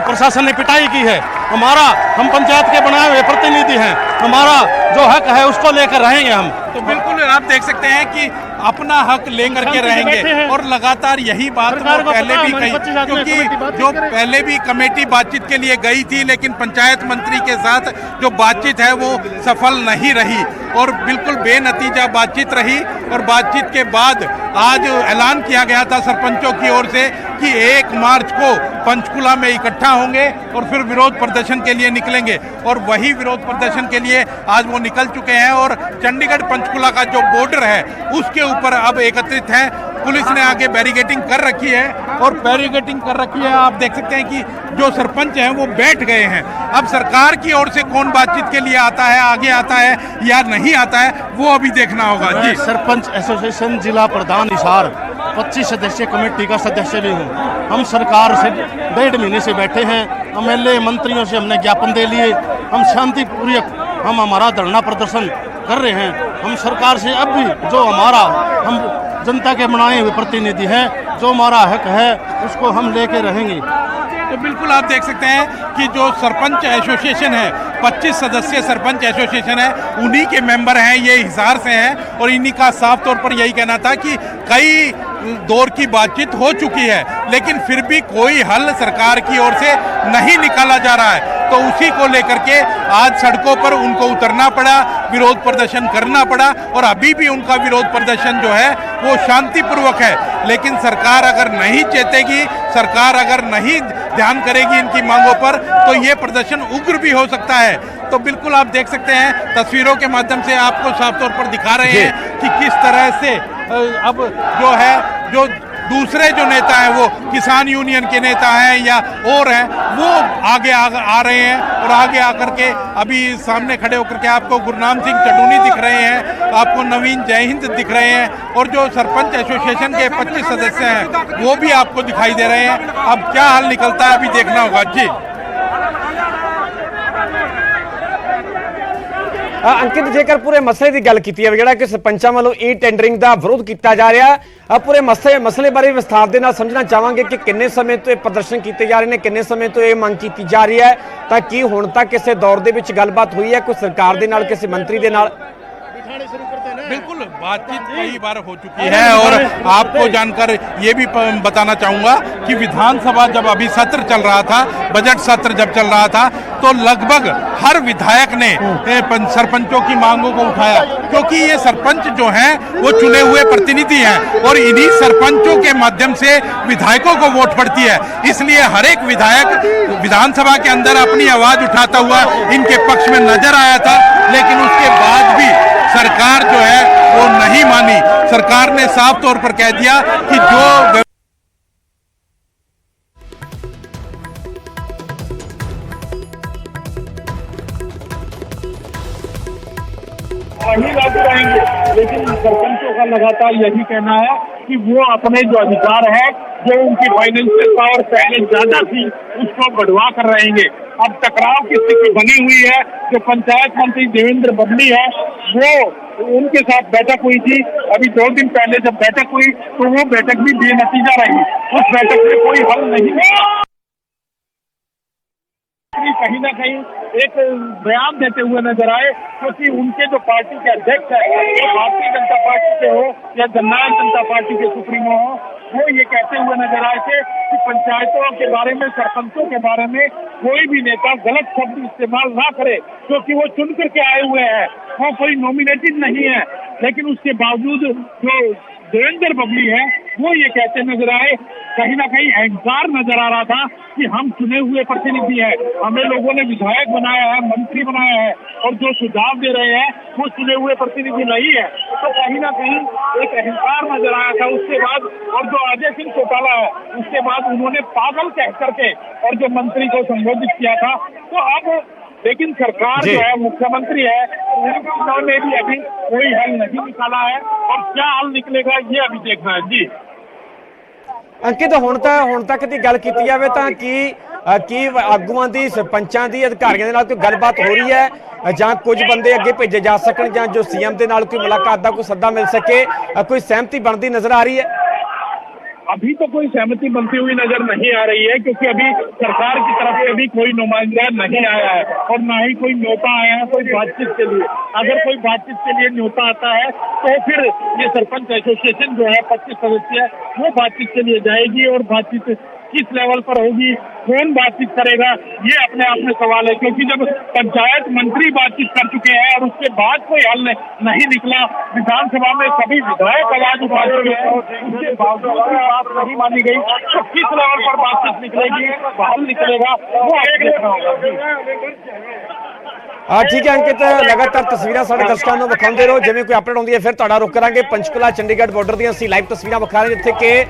प्रशासन ने पिटाई की है, हम पंचायत के बनाए हुए प्रतिनिधि हैं, हमारा जो हक है उसको लेकर रहेंगे हम। तो बिल्कुल आप देख सकते हैं कि अपना हक लेकर के रहेंगे और लगातार यही बात वो पहले भी कही, क्योंकि जो पहले भी कमेटी बातचीत के लिए गई थी, लेकिन पंचायत मंत्री के साथ जो बातचीत है वो सफल नहीं रही और बिल्कुल बेनतीजा बातचीत रही। और बातचीत के बाद आज ऐलान किया गया था सरपंचों की ओर से कि 1 मार्च को पंचकुला में इकट्ठा होंगे और फिर विरोध प्रदर्शन के लिए निकलेंगे। और वही विरोध प्रदर्शन के लिए आज वो निकल चुके हैं और चंडीगढ़ पंचकुला का जो बॉर्डर है उसके ऊपर अब एकत्रित हैं। पुलिस ने आगे बैरिकेडिंग कर रखी है और बैरिकेडिंग कर रखी है। आप देख सकते हैं कि जो सरपंच हैं वो बैठ गए हैं। अब सरकार की ओर से कौन बातचीत के लिए आता है, आगे आता है या नहीं आता है, वो अभी देखना होगा। जी, सरपंच एसोसिएशन जिला प्रधान हिसार 25 सदस्यीय कमेटी का सदस्य भी हूँ। हम सरकार से 1.5 महीने से बैठे हैं। MLA मंत्रियों से हमने ज्ञापन दे लिए। हम शांतिपूर्वक हमारा धरना प्रदर्शन कर रहे हैं। हम सरकार से अब भी जो हमारा हम जनता के बनाए हुए प्रतिनिधि हैं, जो हमारा हक है उसको हम लेके रहेंगे। तो बिल्कुल आप देख सकते हैं कि जो सरपंच एसोसिएशन है, 25 सदस्यीय सरपंच एसोसिएशन है, उन्हीं के मेंबर हैं, ये हिसार से हैं और इन्हीं का साफ तौर पर यही कहना था कि कई दौर की बातचीत हो चुकी है लेकिन फिर भी कोई हल सरकार की ओर से नहीं निकाला जा रहा है। तो उसी को लेकर के आज सड़कों पर उनको उतरना पड़ा, विरोध प्रदर्शन करना पड़ा और अभी भी उनका विरोध प्रदर्शन जो है वो शांतिपूर्वक है। लेकिन सरकार अगर नहीं चेतेगी, सरकार अगर नहीं ध्यान करेगी इनकी मांगों पर, तो ये प्रदर्शन उग्र भी हो सकता है। तो बिल्कुल आप देख सकते हैं, तस्वीरों के माध्यम से आपको साफ तौर पर दिखा रहे हैं कि किस तरह से अब जो है जो दूसरे जो नेता हैं वो किसान यूनियन के नेता हैं या और हैं, वो आगे आ रहे हैं और आगे आकर के अभी सामने खड़े होकर के आपको गुरनाम सिंह चटूनी दिख रहे हैं, आपको नवीन जय हिंद दिख रहे हैं और जो सरपंच एसोसिएशन के 25 सदस्य हैं वो भी आपको दिखाई दे रहे हैं। अब क्या हल निकलता है अभी देखना होगा। जी अंकित, जेकर पूरे मसले की गल की है कि सरपंचों वालों ई टेंडरिंग का विरोध किया जा रहा है, पूरे मसले बारे विस्तार के नाल समझना चाहांगे कि किन्ने समय तो प्रदर्शन किए जा रहे हैं, किन्ने समय तो यह मंग की जा रही है, तो की हुण तक किसी दौर के विच गलबात हुई है कोई सरकार के नाल, किसी मंत्री के नाल? बिल्कुल बातचीत कई बार हो चुकी है और आपको जानकर ये भी बताना चाहूंगा कि विधानसभा जब अभी सत्र चल रहा था, बजट सत्र जब चल रहा था, तो लगभग हर विधायक ने सरपंचों की मांगों को उठाया क्योंकि ये सरपंच जो हैं वो चुने हुए प्रतिनिधि हैं और इन्हीं सरपंचों के माध्यम से विधायकों को वोट पड़ती है। इसलिए हर एक विधायक विधानसभा के अंदर अपनी आवाज उठाता हुआ इनके पक्ष में नजर आया था, लेकिन उसके बाद भी सरकार जो है वो नहीं मानी। सरकार ने साफ तौर पर कह दिया कि जो वही लागू रहेंगे, लेकिन सरपंचों का लगातार यही कहना है कि वो अपने जो अधिकार है, जो उनकी फाइनेंशियल पावर पहले ज्यादा थी, उसको बढ़वा कर रहेंगे। अब टकराव की स्थिति बनी हुई है। जो पंचायत मंत्री देवेंद्र बबली है वो उनके साथ बैठक हुई थी अभी 2 दिन पहले। जब बैठक हुई तो वो बैठक भी बेनतीजा रही, उस बैठक में कोई हल नहीं हुआ। कहीं ना कहीं एक बयान देते हुए नजर आए क्योंकि उनके जो पार्टी के अध्यक्ष है वो भारतीय जनता पार्टी के हो या जननायक जनता पार्टी के सुप्रीमो हो, वो ये कहते हुए नजर आए थे कि पंचायतों के बारे में, सरपंचों के बारे में कोई भी नेता गलत शब्द इस्तेमाल ना करे क्योंकि वो चुन करके आए हुए हैं, वो कोई नॉमिनेटेड नहीं है। लेकिन उसके बावजूद जो देवेंद्र बबली है वो ये कहते नजर आए, कहीं ना कहीं अहंकार नजर आ रहा था कि हम चुने हुए प्रतिनिधि हैं, हमें लोगों ने विधायक बनाया है, मंत्री बनाया है और जो सुझाव दे रहे हैं वो चुने हुए प्रतिनिधि नहीं है। तो कहीं ना कहीं एक अहंकार नजर आया था। उसके बाद और जो अजय सिंह चौटाला है उसके बाद उन्होंने पागल कह करके और जो मंत्री को संबोधित किया था। तो अब लेकिन सरकार जो है, मुख्यमंत्री है, उन्होंने भी अभी कोई हल नहीं निकाला है और क्या हल निकलेगा ये अभी देखना है। जी अंकित, हुण तक की गल की जाए तो की आगुआं दी, सरपंचां दी, अधिकारियों के नाल कोई गलबात हो रही है जां कुछ बंदे अगे भेजे जा सकन जां जो सीएम के नाल कोई मुलाकात का कोई सद्दा मिल सके, कोई सहमति बनती नजर आ रही है? अभी तो कोई सहमति बनती हुई नजर नहीं आ रही है क्योंकि अभी सरकार की तरफ से भी कोई नुमाइंदा नहीं आया है और ना ही कोई न्योता आया है कोई बातचीत के लिए। अगर कोई बातचीत के लिए न्योता आता है तो फिर ये सरपंच एसोसिएशन जो है 25 सदस्य वो बातचीत के लिए जाएगी और बातचीत किस लेवल पर होगी, कौन बातचीत करेगा, ये अपने आप में सवाल है। क्योंकि जब पंचायत मंत्री बातचीत कर चुके हैं और उसके बाद कोई हल नहीं निकला, विधानसभा में सभी विधायक आवाज उठा चुके हैं, उसके बावजूद भी बात नहीं मानी गई, तो किस लेवल पर बातचीत निकलेगी, हल निकलेगा, वो आगे देखना होगा। ठीक है अंकित, लगातार तस्वीरां साडे दर्शकों ਨੂੰ ਵਿਖਾਉਂਦੇ ਰਹੋ, ਜਿਵੇਂ ਕੋਈ ਅਪਡੇਟ ਹੁੰਦੀ ਹੈ ਫਿਰ ਤੁਹਾਡਾ ਰੁਕ ਕਰਾਂਗੇ। ਪੰਚਕੂਲਾ ਚੰਡੀਗੜ੍ਹ ਬਾਰਡਰ ਦੀਆਂ ਅਸੀਂ ਲਾਈਵ ਤਸਵੀਰਾਂ ਵਿਖਾ ਰਹੇ ਜਿੱਥੇ ਕਿ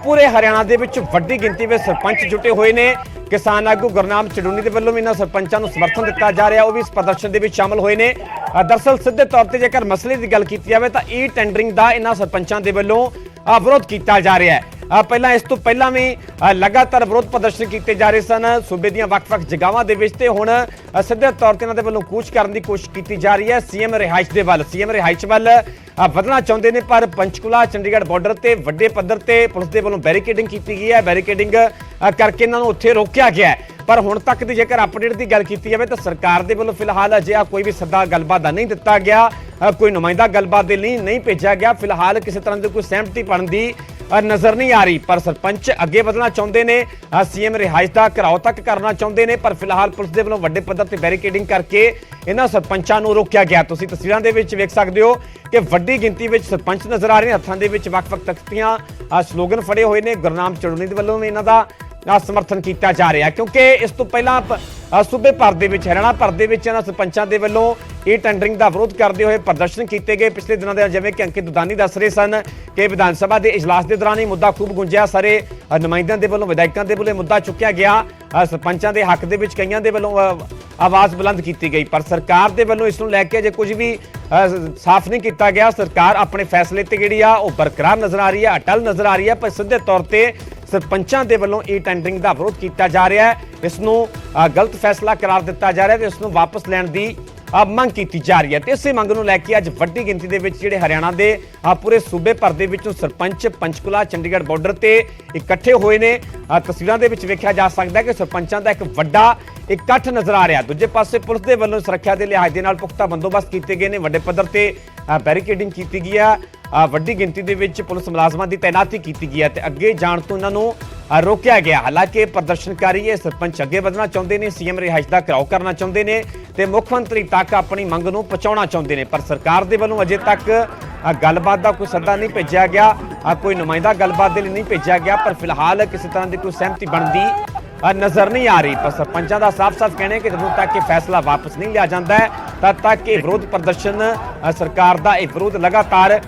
ਪੂਰੇ ਹਰਿਆਣਾ ਦੇ ਵਿੱਚ ਵੱਡੀ ਗਿਣਤੀ ਵਿੱਚ ਸਰਪੰਚ ਜੁਟੇ ਹੋਏ ਨੇ। ਕਿਸਾਨ ਆਗੂ ਗੁਰਨਾਮ ਚੜੂਨੀ ਦੇ ਵੱਲੋਂ ਵੀ ਇਹਨਾਂ ਸਰਪੰਚਾਂ ਨੂੰ ਸਮਰਥਨ ਦਿੱਤਾ ਜਾ ਰਿਹਾ, ਉਹ ਵੀ ਇਸ ਪ੍ਰਦਰਸ਼ਨ ਦੇ ਵਿੱਚ ਸ਼ਾਮਲ ਹੋਏ ਨੇ। ਦਰਅਸਲ ਸਿੱਧੇ ਤੌਰ ਤੇ ਜੇਕਰ ਮਸਲੇ ਦੀ ਗੱਲ ਕੀਤੀ ਜਾਵੇ ਤਾਂ ਈ ਟੈਂਡਰਿੰਗ ਦਾ ਇਹਨਾਂ ਸਰਪੰਚਾਂ ਦੇ ਵੱਲੋਂ ਵਿਰੋਧ ਕੀਤਾ ਜਾ ਰਿਹਾ ਹੈ। ਪਹਿਲਾਂ ਇਸ ਤੋਂ ਪਹਿਲਾਂ ਵੀ ਲਗਾਤਾਰ ਵਿਰੋਧ ਪ੍ਰਦਰਸ਼ਨ ਕੀਤੇ ਜਾ ਰਹੇ ਸਨ ਸੂਬੇ ਦੀਆਂ ਵੱਖ-ਵੱਖ ਜਗ੍ਹਾਵਾਂ ਦੇ ਵਿੱਚ, ਤੇ ਹੁਣ ਸਿੱਧੇ ਤੌਰ ਤੇ ਇਹਨਾਂ ਦੇ ਵੱਲੋਂ ਕੂਚ ਕਰਨ ਦੀ ਕੋਸ਼ਿਸ਼ ਕੀਤੀ ਜਾ ਰਹੀ ਹੈ ਸੀਐਮ ਰਿਹਾਇਸ਼ ਦੇ ਵੱਲ। ਸੀਐਮ ਰਿਹਾਇਸ਼ ਵੱਲ ਵਧਣਾ ਚਾਹੁੰਦੇ ਨੇ, ਪਰ ਪੰਚਕੂਲਾ ਚੰਡੀਗੜ੍ਹ ਬਾਰਡਰ ਤੇ ਵੱਡੇ ਪੱਧਰ ਤੇ ਪੁਲਿਸ ਦੇ ਵੱਲੋਂ ਬੈਰੀਕੇਡਿੰਗ ਕੀਤੀ ਗਈ ਹੈ। ਬੈਰੀਕੇਡਿੰਗ ਕਰਕੇ ਇਹਨਾਂ ਨੂੰ ਉੱਥੇ ਰੋਕਿਆ ਗਿਆ ਹੈ। ਪਰ ਹੁਣ ਤੱਕ ਦੀ ਜੇਕਰ ਅਪਡੇਟ ਦੀ ਗੱਲ ਕੀਤੀ ਜਾਵੇ ਤਾਂ ਸਰਕਾਰ ਦੇ ਵੱਲੋਂ ਫਿਲਹਾਲ ਅਜਿਹਾ ਕੋਈ ਵੀ ਸੱਦਾ ਗੱਲਬਾਤ ਦਾ ਨਹੀਂ ਦਿੱਤਾ ਗਿਆ, ਕੋਈ ਨੁਮਾਇੰਦਾ ਗੱਲਬਾਤ ਦੇ ਲਈ ਨਹੀਂ ਭੇਜਿਆ ਗਿਆ। ਫਿਲਹਾਲ ਕਿਸੇ ਤਰ੍ਹਾਂ ਦੀ ਕੋਈ ਸਹਿਮਤੀ ਬਣਨ ਦੀ ਨਜ਼ਰ ਨਹੀਂ ਆ ਰਹੀ, ਪਰ ਸਰਪੰਚ ਅੱਗੇ ਵਧਣਾ ਚਾਹੁੰਦੇ ਨੇ, ਸੀਐਮ ਰਿਹਾਇਸ਼ ਦਾ ਘਿਰਾਓ ਤੱਕ ਕਰਨਾ ਚਾਹੁੰਦੇ ਨੇ, ਪਰ ਫਿਲਹਾਲ ਪੁਲਿਸ ਦੇ ਵੱਲੋਂ ਵੱਡੇ ਪੱਧਰ ਤੇ ਬੈਰੀਕੇਡਿੰਗ ਕਰਕੇ ਇਹਨਾਂ ਸਰਪੰਚਾਂ ਨੂੰ ਰੋਕਿਆ ਗਿਆ। ਤੁਸੀਂ ਤਸਵੀਰਾਂ ਦੇ ਵਿੱਚ ਵੇਖ ਸਕਦੇ ਹੋ ਕਿ ਵੱਡੀ ਗਿਣਤੀ ਵਿੱਚ ਸਰਪੰਚ ਨਜ਼ਰ ਆ ਰਹੇ ਨੇ, ਹੱਥਾਂ ਦੇ ਵਿੱਚ ਵੱਖ-ਵੱਖ ਤਖਤੀਆਂ, ਸਲੋਗਨ ਫੜੇ ਹੋਏ ਨੇ। ਗੁਰਨਾਮ ਚੜੂਨੀ ਦੇ ਵੱਲੋਂ ਵੀ ਇਹਨਾਂ ਦਾ ਸਮਰਥਨ ਕੀਤਾ ਜਾ ਰਿਹਾ, ਕਿਉਂਕਿ ਇਸ ਤੋਂ ਪਹਿਲਾਂ ਸੂਬੇ ਭਰ ਦੇ ਵਿੱਚ, ਹਰਿਆਣਾ ਭਰ ਦੇ ਵਿੱਚ ਇਹਨਾਂ ਸਰਪੰਚਾਂ ਦੇ ਵੱਲੋਂ ਇਹ ਟੈਂਡਰਿੰਗ ਦਾ ਵਿਰੋਧ ਕਰਦੇ ਹੋਏ ਪ੍ਰਦਰਸ਼ਨ ਕੀਤੇ ਗਏ ਪਿਛਲੇ ਦਿਨਾਂ ਦੇ। ਜਿਵੇਂ ਕਿ ਅੰਕਿਤ ਦੁਦਾਨੀ ਦੱਸ ਰਹੇ ਸਨ ਕਿ ਵਿਧਾਨ ਸਭਾ ਦੇ ਇਜਲਾਸ ਦੇ ਦੌਰਾਨ ਇਹ ਮੁੱਦਾ ਖੂਬ ਗੁੰਜਿਆ, ਸਾਰੇ ਨੁਮਾਇੰਦਿਆਂ ਦੇ ਵੱਲੋਂ, ਵਿਧਾਇਕਾਂ ਦੇ ਵੱਲੋਂ ਮੁੱਦਾ ਚੁੱਕਿਆ ਗਿਆ। ਸਰਪੰਚਾਂ ਦੇ ਹੱਕ ਦੇ ਵਿੱਚ ਕਈਆਂ ਦੇ ਵੱਲੋਂ ਆਵਾਜ਼ ਬੁਲੰਦ ਕੀਤੀ ਗਈ, ਪਰ ਸਰਕਾਰ ਦੇ ਵੱਲੋਂ ਇਸ ਨੂੰ ਲੈ ਕੇ ਅਜੇ ਕੁਝ ਵੀ ਸਾਫ਼ ਨਹੀਂ ਕੀਤਾ ਗਿਆ। ਸਰਕਾਰ ਆਪਣੇ ਫੈਸਲੇ ਤੇ ਜਿਹੜੀ ਆ ਉਹ ਬਰਕਰਾਰ ਨਜ਼ਰ ਆ ਰਹੀ ਹੈ, ਅਟਲ ਨਜ਼ਰ ਆ ਰਹੀ ਹੈ, ਪਰ ਸਿੱਧੇ ਤੌਰ ਤੇ ਸਰਪੰਚਾਂ ਦੇ ਵੱਲੋਂ ਇਹ ਟੈਂਡਰਿੰਗ ਦਾ ਵਿਰੋਧ ਕੀਤਾ ਜਾ ਰਿਹਾ ਹੈ। ਇਸ ਨੂੰ ਗਲਤ ਫੈਸਲਾ ਕਰਾਰ ਦਿੱਤਾ ਜਾ ਰਿਹਾ ਤੇ ਇਸ ਨੂੰ ਵਾਪਸ ਲੈਣ ਦੀ ਮੰਗ ਕੀਤੀ ਜਾ ਰਹੀ ਹੈ। ਤੇ ਇਸੇ ਮੰਗ ਨੂੰ ਲੈ ਕੇ ਅੱਜ ਵੱਡੀ ਗਿਣਤੀ ਦੇ ਵਿੱਚ ਜਿਹੜੇ ਹਰਿਆਣਾ ਦੇ ਪੂਰੇ ਸੂਬੇ ਭਰ ਦੇ ਵਿੱਚੋਂ ਸਰਪੰਚ ਪੰਚਕੂਲਾ ਚੰਡੀਗੜ੍ਹ ਬਾਰਡਰ ਤੇ ਇਕੱਠੇ ਹੋਏ ਨੇ। ਤਸਵੀਰਾਂ ਦੇ ਵਿੱਚ ਵੇਖਿਆ ਜਾ ਸਕਦਾ ਹੈ ਕਿ ਸਰਪੰਚਾਂ ਦਾ ਇੱਕ ਵੱਡਾ ਇਕੱਠ ਨਜ਼ਰ ਆ ਰਿਹਾ। ਦੂਜੇ ਪਾਸੇ ਪੁਲਿਸ ਦੇ ਵੱਲੋਂ ਸੁਰੱਖਿਆ ਦੇ ਲਿਹਾਜ਼ ਦੇ ਨਾਲ ਪੁਖਤਾ ਬੰਦੋਬਸਤ ਕੀਤੇ ਗਏ ਨੇ, ਵੱਡੇ ਪੱਧਰ ਤੇ ਬੈਰੀਕੇਡਿੰਗ ਕੀਤੀ ਗਈ ਹੈ, ਵੱਡੀ ਗਿਣਤੀ ਦੇ ਵਿੱਚ ਪੁਲਿਸ ਮੁਲਾਜ਼ਮਾਂ ਦੀ ਤਾਇਨਾਤੀ ਕੀਤੀ ਗਈ ਹੈ ਤੇ ਅੱਗੇ ਜਾਣ ਤੋਂ ਇਹਨਾਂ ਨੂੰ ਰੋਕਿਆ ਗਿਆ। ਹਾਲਾਂਕਿ ਪ੍ਰਦਰਸ਼ਨਕਾਰੀ ਇਹ ਸਰਪੰਚ ਅੱਗੇ ਵਧਣਾ ਚਾਹੁੰਦੇ ਨੇ, ਸੀਐਮ ਰਿਹਾਇਸ਼ ਦਾ ਘਿਰਾਓ ਕਰਨਾ ਚਾਹੁੰਦੇ ਨੇ ਤੇ ਮੁੱਖ ਮੰਤਰੀ ਤੱਕ ਆਪਣੀ ਮੰਗ ਨੂੰ ਪਹੁੰਚਾਉਣਾ ਚਾਹੁੰਦੇ ਨੇ, ਪਰ ਸਰਕਾਰ ਦੇ ਵੱਲੋਂ ਅਜੇ ਤੱਕ ਗੱਲਬਾਤ ਦਾ ਕੋਈ ਸੱਦਾ ਨਹੀਂ ਭੇਜਿਆ ਗਿਆ, ਕੋਈ ਨੁਮਾਇੰਦਾ ਗੱਲਬਾਤ ਦੇ ਲਈ ਨਹੀਂ ਭੇਜਿਆ ਗਿਆ। ਪਰ ਫਿਲਹਾਲ ਕਿਸੇ ਤਰ੍ਹਾਂ ਦੀ ਕੋਈ ਸਹਿਮਤੀ ਬਣਦੀ ਨਜ਼ਰ ਨਹੀਂ ਆ ਰਹੀ। ਪਰ ਸਰਪੰਚਾਂ ਦਾ ਸਾਫ਼-ਸਾਫ਼ ਕਹਿਣਾ ਹੈ ਕਿ ਜਦੋਂ ਤੱਕ ਇਹ ਫੈਸਲਾ ਵਾਪਸ ਨਹੀਂ ਲਿਆ ਜਾਂਦਾ ਹੈ ਤਦ ਤੱਕ ਇਹ ਵਿਰੋਧ ਪ੍ਰਦਰਸ਼ਨ, ਸਰਕਾਰ ਦਾ ਇਹ ਵਿਰੋਧ ਲਗਾਤਾਰ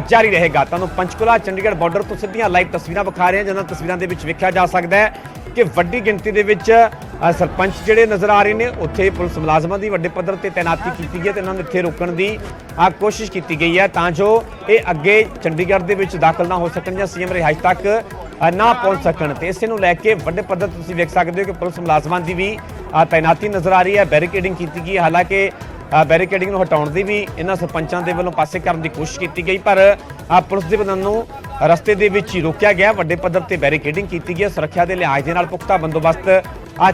ਜਾਰੀ ਰਹੇਗਾ। ਤੁਹਾਨੂੰ ਪੰਚਕੂਲਾ ਚੰਡੀਗੜ੍ਹ ਬਾਰਡਰ ਤੋਂ ਸਿੱਧੀਆਂ ਲਾਈਵ ਤਸਵੀਰਾਂ ਵਿਖਾ ਰਹੇ ਹਾਂ, ਜਿਹਨਾਂ ਤਸਵੀਰਾਂ ਦੇ ਵਿੱਚ ਵੇਖਿਆ ਜਾ ਸਕਦਾ ਹੈ ਕਿ ਵੱਡੀ ਗਿਣਤੀ ਦੇ ਵਿੱਚ ਸਰਪੰਚ ਜਿਹੜੇ ਨਜ਼ਰ ਆ ਰਹੇ ਨੇ, ਉੱਥੇ ਪੁਲਿਸ ਮੁਲਾਜ਼ਮਾਂ ਦੀ ਵੱਡੇ ਪੱਧਰ ਤੇ ਤਾਇਨਾਤੀ ਕੀਤੀ ਗਈ ਤੇ ਇਹਨਾਂ ਨੂੰ ਇੱਥੇ ਰੋਕਣ ਦੀ ਕੋਸ਼ਿਸ਼ ਕੀਤੀ ਗਈ ਹੈ ਤਾਂ ਜੋ ਇਹ ਅੱਗੇ ਚੰਡੀਗੜ੍ਹ ਦੇ ਵਿੱਚ ਦਾਖਲ ਨਾ ਹੋ ਸਕਣ ਜਾਂ ਸੀਐਮ ਰਿਹਾਇਸ਼ ਤੱਕ ਨਾ ਪਹੁੰਚ ਸਕਣ। ਤੇ ਇਸੇ ਨੂੰ ਲੈ ਕੇ ਵੱਡੇ ਪੱਧਰ ਤੇ ਤੁਸੀਂ ਵੇਖ ਸਕਦੇ ਹੋ ਕਿ ਪੁਲਿਸ ਮੁਲਾਜ਼ਮਾਂ ਦੀ ਵੀ ਤਾਇਨਾਤੀ ਨਜ਼ਰ ਆ ਰਹੀ ਹੈ, ਬੈਰੀਕੇਡਿੰਗ ਕੀਤੀ ਗਈ। ਹਾਲਾਂਕਿ ਬੈਰੀਕੇਡਿੰਗ ਨੂੰ ਹਟਾਉਣ ਦੀ ਵੀ ਇਹਨਾਂ ਸਰਪੰਚਾਂ ਦੇ ਵੱਲੋਂ ਪਾਸੇ ਕਰਨ ਦੀ ਕੋਸ਼ਿਸ਼ ਕੀਤੀ ਗਈ, ਪਰ ਪੁਲਿਸ ਦੇ ਵੱਲੋਂ ਨੂੰ ਰਸਤੇ ਦੇ ਵਿੱਚ ਹੀ ਰੋਕਿਆ ਗਿਆ। ਵੱਡੇ ਪੱਧਰ ਤੇ ਬੈਰੀਕੇਡਿੰਗ ਕੀਤੀ ਗਈ, ਸੁਰੱਖਿਆ ਦੇ ਲਿਹਾਜ਼ ਦੇ ਨਾਲ ਪੁਖਤਾ ਬੰਦੋਬਸਤ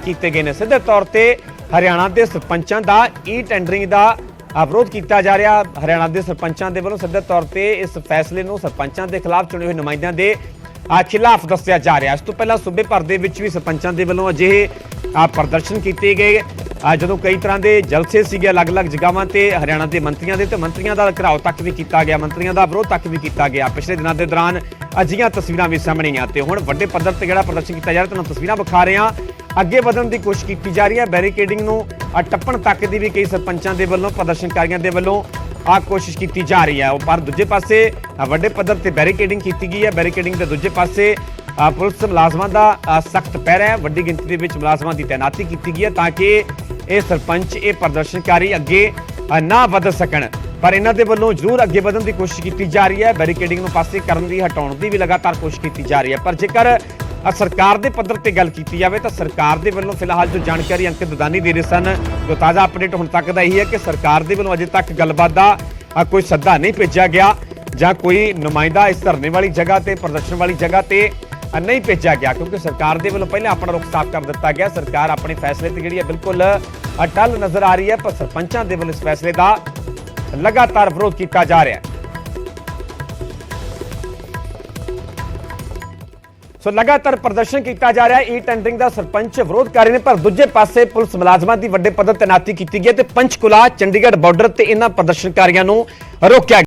ਕੀਤੇ ਗਏ ਨੇ। ਸਿੱਧੇ ਤੌਰ ਤੇ ਹਰਿਆਣਾ ਦੇ ਸਰਪੰਚਾਂ ਦਾ ਈ ਟੈਂਡਰਿੰਗ ਦਾ ਵਿਰੋਧ ਕੀਤਾ ਜਾ ਰਿਹਾ। ਹਰਿਆਣਾ ਦੇ ਸਰਪੰਚਾਂ ਦੇ ਵੱਲੋਂ ਸਿੱਧੇ ਤੌਰ ਤੇ ਇਸ ਫੈਸਲੇ ਨੂੰ ਸਰਪੰਚਾਂ ਦੇ ਖਿਲਾਫ ਚੁਣੇ ਹੋਏ ਨੁਮਾਇੰਦਿਆਂ ਦੇ ਖਿਲਾਫ ਦੱਸਿਆ ਜਾ ਰਿਹਾ। ਇਸ ਤੋਂ ਪਹਿਲਾਂ ਸੂਬੇ ਭਰ ਦੇ ਵਿੱਚ ਵੀ ਸਰਪੰਚਾਂ ਦੇ ਵੱਲੋਂ ਅਜਿਹੇ ਪ੍ਰਦਰਸ਼ਨ ਕੀਤੇ ਗਏ ਜਦੋਂ ਕਈ ਤਰ੍ਹਾਂ ਦੇ ਜਲਸੇ ਸੀਗੇ ਅਲੱਗ-ਅਲੱਗ ਜਗ੍ਹਾਵਾਂ ਤੇ ਹਰਿਆਣਾ ਦੇ ਮੰਤਰੀਆਂ ਦੇ, ਤੇ ਮੰਤਰੀਆਂ ਦਾ ਘਿਰਾਓ ਤੱਕ ਵੀ ਕੀਤਾ ਗਿਆ, ਮੰਤਰੀਆਂ ਦਾ ਵਿਰੋਧ ਤੱਕ ਵੀ ਕੀਤਾ ਗਿਆ। ਪਿਛਲੇ ਦਿਨਾਂ ਦੇ ਦੌਰਾਨ ਅਜਿਹੀਆਂ ਤਸਵੀਰਾਂ ਵੀ ਸਾਹਮਣੇ ਆਈਆਂ ਤੇ ਹੁਣ ਵੱਡੇ ਪੱਧਰ ਤੇ ਜਿਹੜਾ ਪ੍ਰਦਰਸ਼ਨ ਕੀਤਾ ਜਾ ਰਿਹਾ, ਤੁਹਾਨੂੰ ਤਸਵੀਰਾਂ ਵਿਖਾ ਰਹੇ ਹਾਂ। ਅੱਗੇ ਵਧਣ ਦੀ ਕੋਸ਼ਿਸ਼ ਕੀਤੀ ਜਾ ਰਹੀ ਹੈ, ਬੈਰੀਕੇਡਿੰਗ ਨੂੰ ਟੱਪਣ ਤੱਕ ਦੀ ਵੀ ਕਈ ਸਰਪੰਚਾਂ ਦੇ ਵੱਲੋਂ, ਪ੍ਰਦਰਸ਼ਨਕਾਰੀਆਂ ਦੇ ਵੱਲੋਂ ਕੋਸ਼ਿਸ਼ ਕੀਤੀ ਜਾ ਰਹੀ ਹੈ। ਪਰ ਦੂਜੇ ਪਾਸੇ ਵੱਡੇ ਪੱਧਰ ਤੇ ਬੈਰੀਕੇਡਿੰਗ ਕੀਤੀ ਗਈ ਹੈ। ਬੈਰੀਕੇਡਿੰਗ ਦੇ ਦੂਜੇ ਪਾਸੇ ਪੁਲਿਸ ਮੁਲਾਜ਼ਮਾਂ ਦਾ ਸਖਤ ਪਹਿਰਾ ਹੈ, ਵੱਡੀ ਗਿਣਤੀ ਦੇ ਵਿੱਚ ਮੁਲਾਜ਼ਮਾਂ ਦੀ ਤਾਇਨਾਤੀ ਕੀਤੀ ਗਈ ਹੈ ਤਾਂ ਕਿ ਇਹ ਸਰਪੰਚ, ਇਹ ਪ੍ਰਦਰਸ਼ਨਕਾਰੀ ਅੱਗੇ ਨਾ ਵਧ ਸਕਣ। ਪਰ ਇਹਨਾਂ ਦੇ ਵੱਲੋਂ ਜ਼ਰੂਰ ਅੱਗੇ ਵਧਣ ਦੀ ਕੋਸ਼ਿਸ਼ ਕੀਤੀ ਜਾ ਰਹੀ ਹੈ, ਬੈਰੀਕੇਡਿੰਗ ਨੂੰ ਪਾਸੇ ਕਰਨ ਦੀ, ਹਟਾਉਣ ਦੀ ਵੀ ਲਗਾਤਾਰ ਕੋਸ਼ਿਸ਼ ਕੀਤੀ ਜਾ ਰਹੀ ਹੈ। ਪਰ ਜੇਕਰ ਸਰਕਾਰ ਦੇ ਪੱਧਰ ਤੇ ਗੱਲ ਕੀਤੀ ਜਾਵੇ ਤਾਂ ਸਰਕਾਰ ਦੇ ਵੱਲੋਂ ਫਿਲਹਾਲ ਜੋ ਜਾਣਕਾਰੀ ਅੰਕਿਤ ਦੁਦਾਨੀ ਦੇ ਰਹੇ ਸਨ, ਜੋ ਤਾਜ਼ਾ ਅਪਡੇਟ ਹੁਣ ਤੱਕ ਦਾ ਇਹੀ ਹੈ ਕਿ ਸਰਕਾਰ ਦੇ ਵੱਲੋਂ ਅਜੇ ਤੱਕ ਗੱਲਬਾਤ ਦਾ ਕੋਈ ਸੱਦਾ ਨਹੀਂ ਭੇਜਿਆ ਗਿਆ ਜਾਂ ਕੋਈ ਨੁਮਾਇੰਦਾ ਇਸ ਧਰਨੇ ਵਾਲੀ ਜਗ੍ਹਾ ਤੇ, ਪ੍ਰਦਰਸ਼ਨ ਵਾਲੀ ਜਗ੍ਹਾ ਤੇ ਨਹੀਂ ਭੇਜਿਆ ਗਿਆ, ਕਿਉਂਕਿ ਸਰਕਾਰ ਦੇ ਵੱਲੋਂ ਪਹਿਲਾਂ ਆਪਣਾ ਰੁਖ ਸਾਫ਼ ਕਰ ਦਿੱਤਾ ਗਿਆ। ਸਰਕਾਰ ਆਪਣੇ ਫੈਸਲੇ ਤੇ ਜਿਹੜੀ ਹੈ ਬਿਲਕੁਲ ਅਟਲ ਨਜ਼ਰ ਆ ਰਹੀ ਹੈ, ਪਰ ਸਰਪੰਚਾਂ ਦੇ ਵੱਲੋਂ ਇਸ ਫੈਸਲੇ ਦਾ ਲਗਾਤਾਰ ਵਿਰੋਧ ਕੀਤਾ ਜਾ ਰਿਹਾ ਹੈ। ਸੋ ਲਗਾਤਾਰ ਪ੍ਰਦਰਸ਼ਨ ਕੀਤਾ ਜਾ ਰਿਹਾ ਹੈ। ਈ ਟੈਂਡਰਿੰਗ ਦਾ ਸਰਪੰਚ ਵਿਰੋਧ ਕਰ ਰਹੇ ਨੇ, ਪਰ ਦੂਜੇ ਪਾਸੇ ਪੁਲਿਸ ਮੁਲਾਜ਼ਮਾਂ ਦੀ ਵੱਡੇ ਪੱਧਰ ਤੈਨਾਤੀ ਕੀਤੀ ਗਈ ਹੈ ਤੇ ਪੰਚਕੂਲਾ ਚੰਡੀਗੜ੍ਹ ਬਾਰਡਰ ਤੇ ਇਹਨਾਂ ਪ੍ਰਦਰਸ਼ਨਕਾਰੀਆਂ ਨੂੰ ਰੋਕਿਆ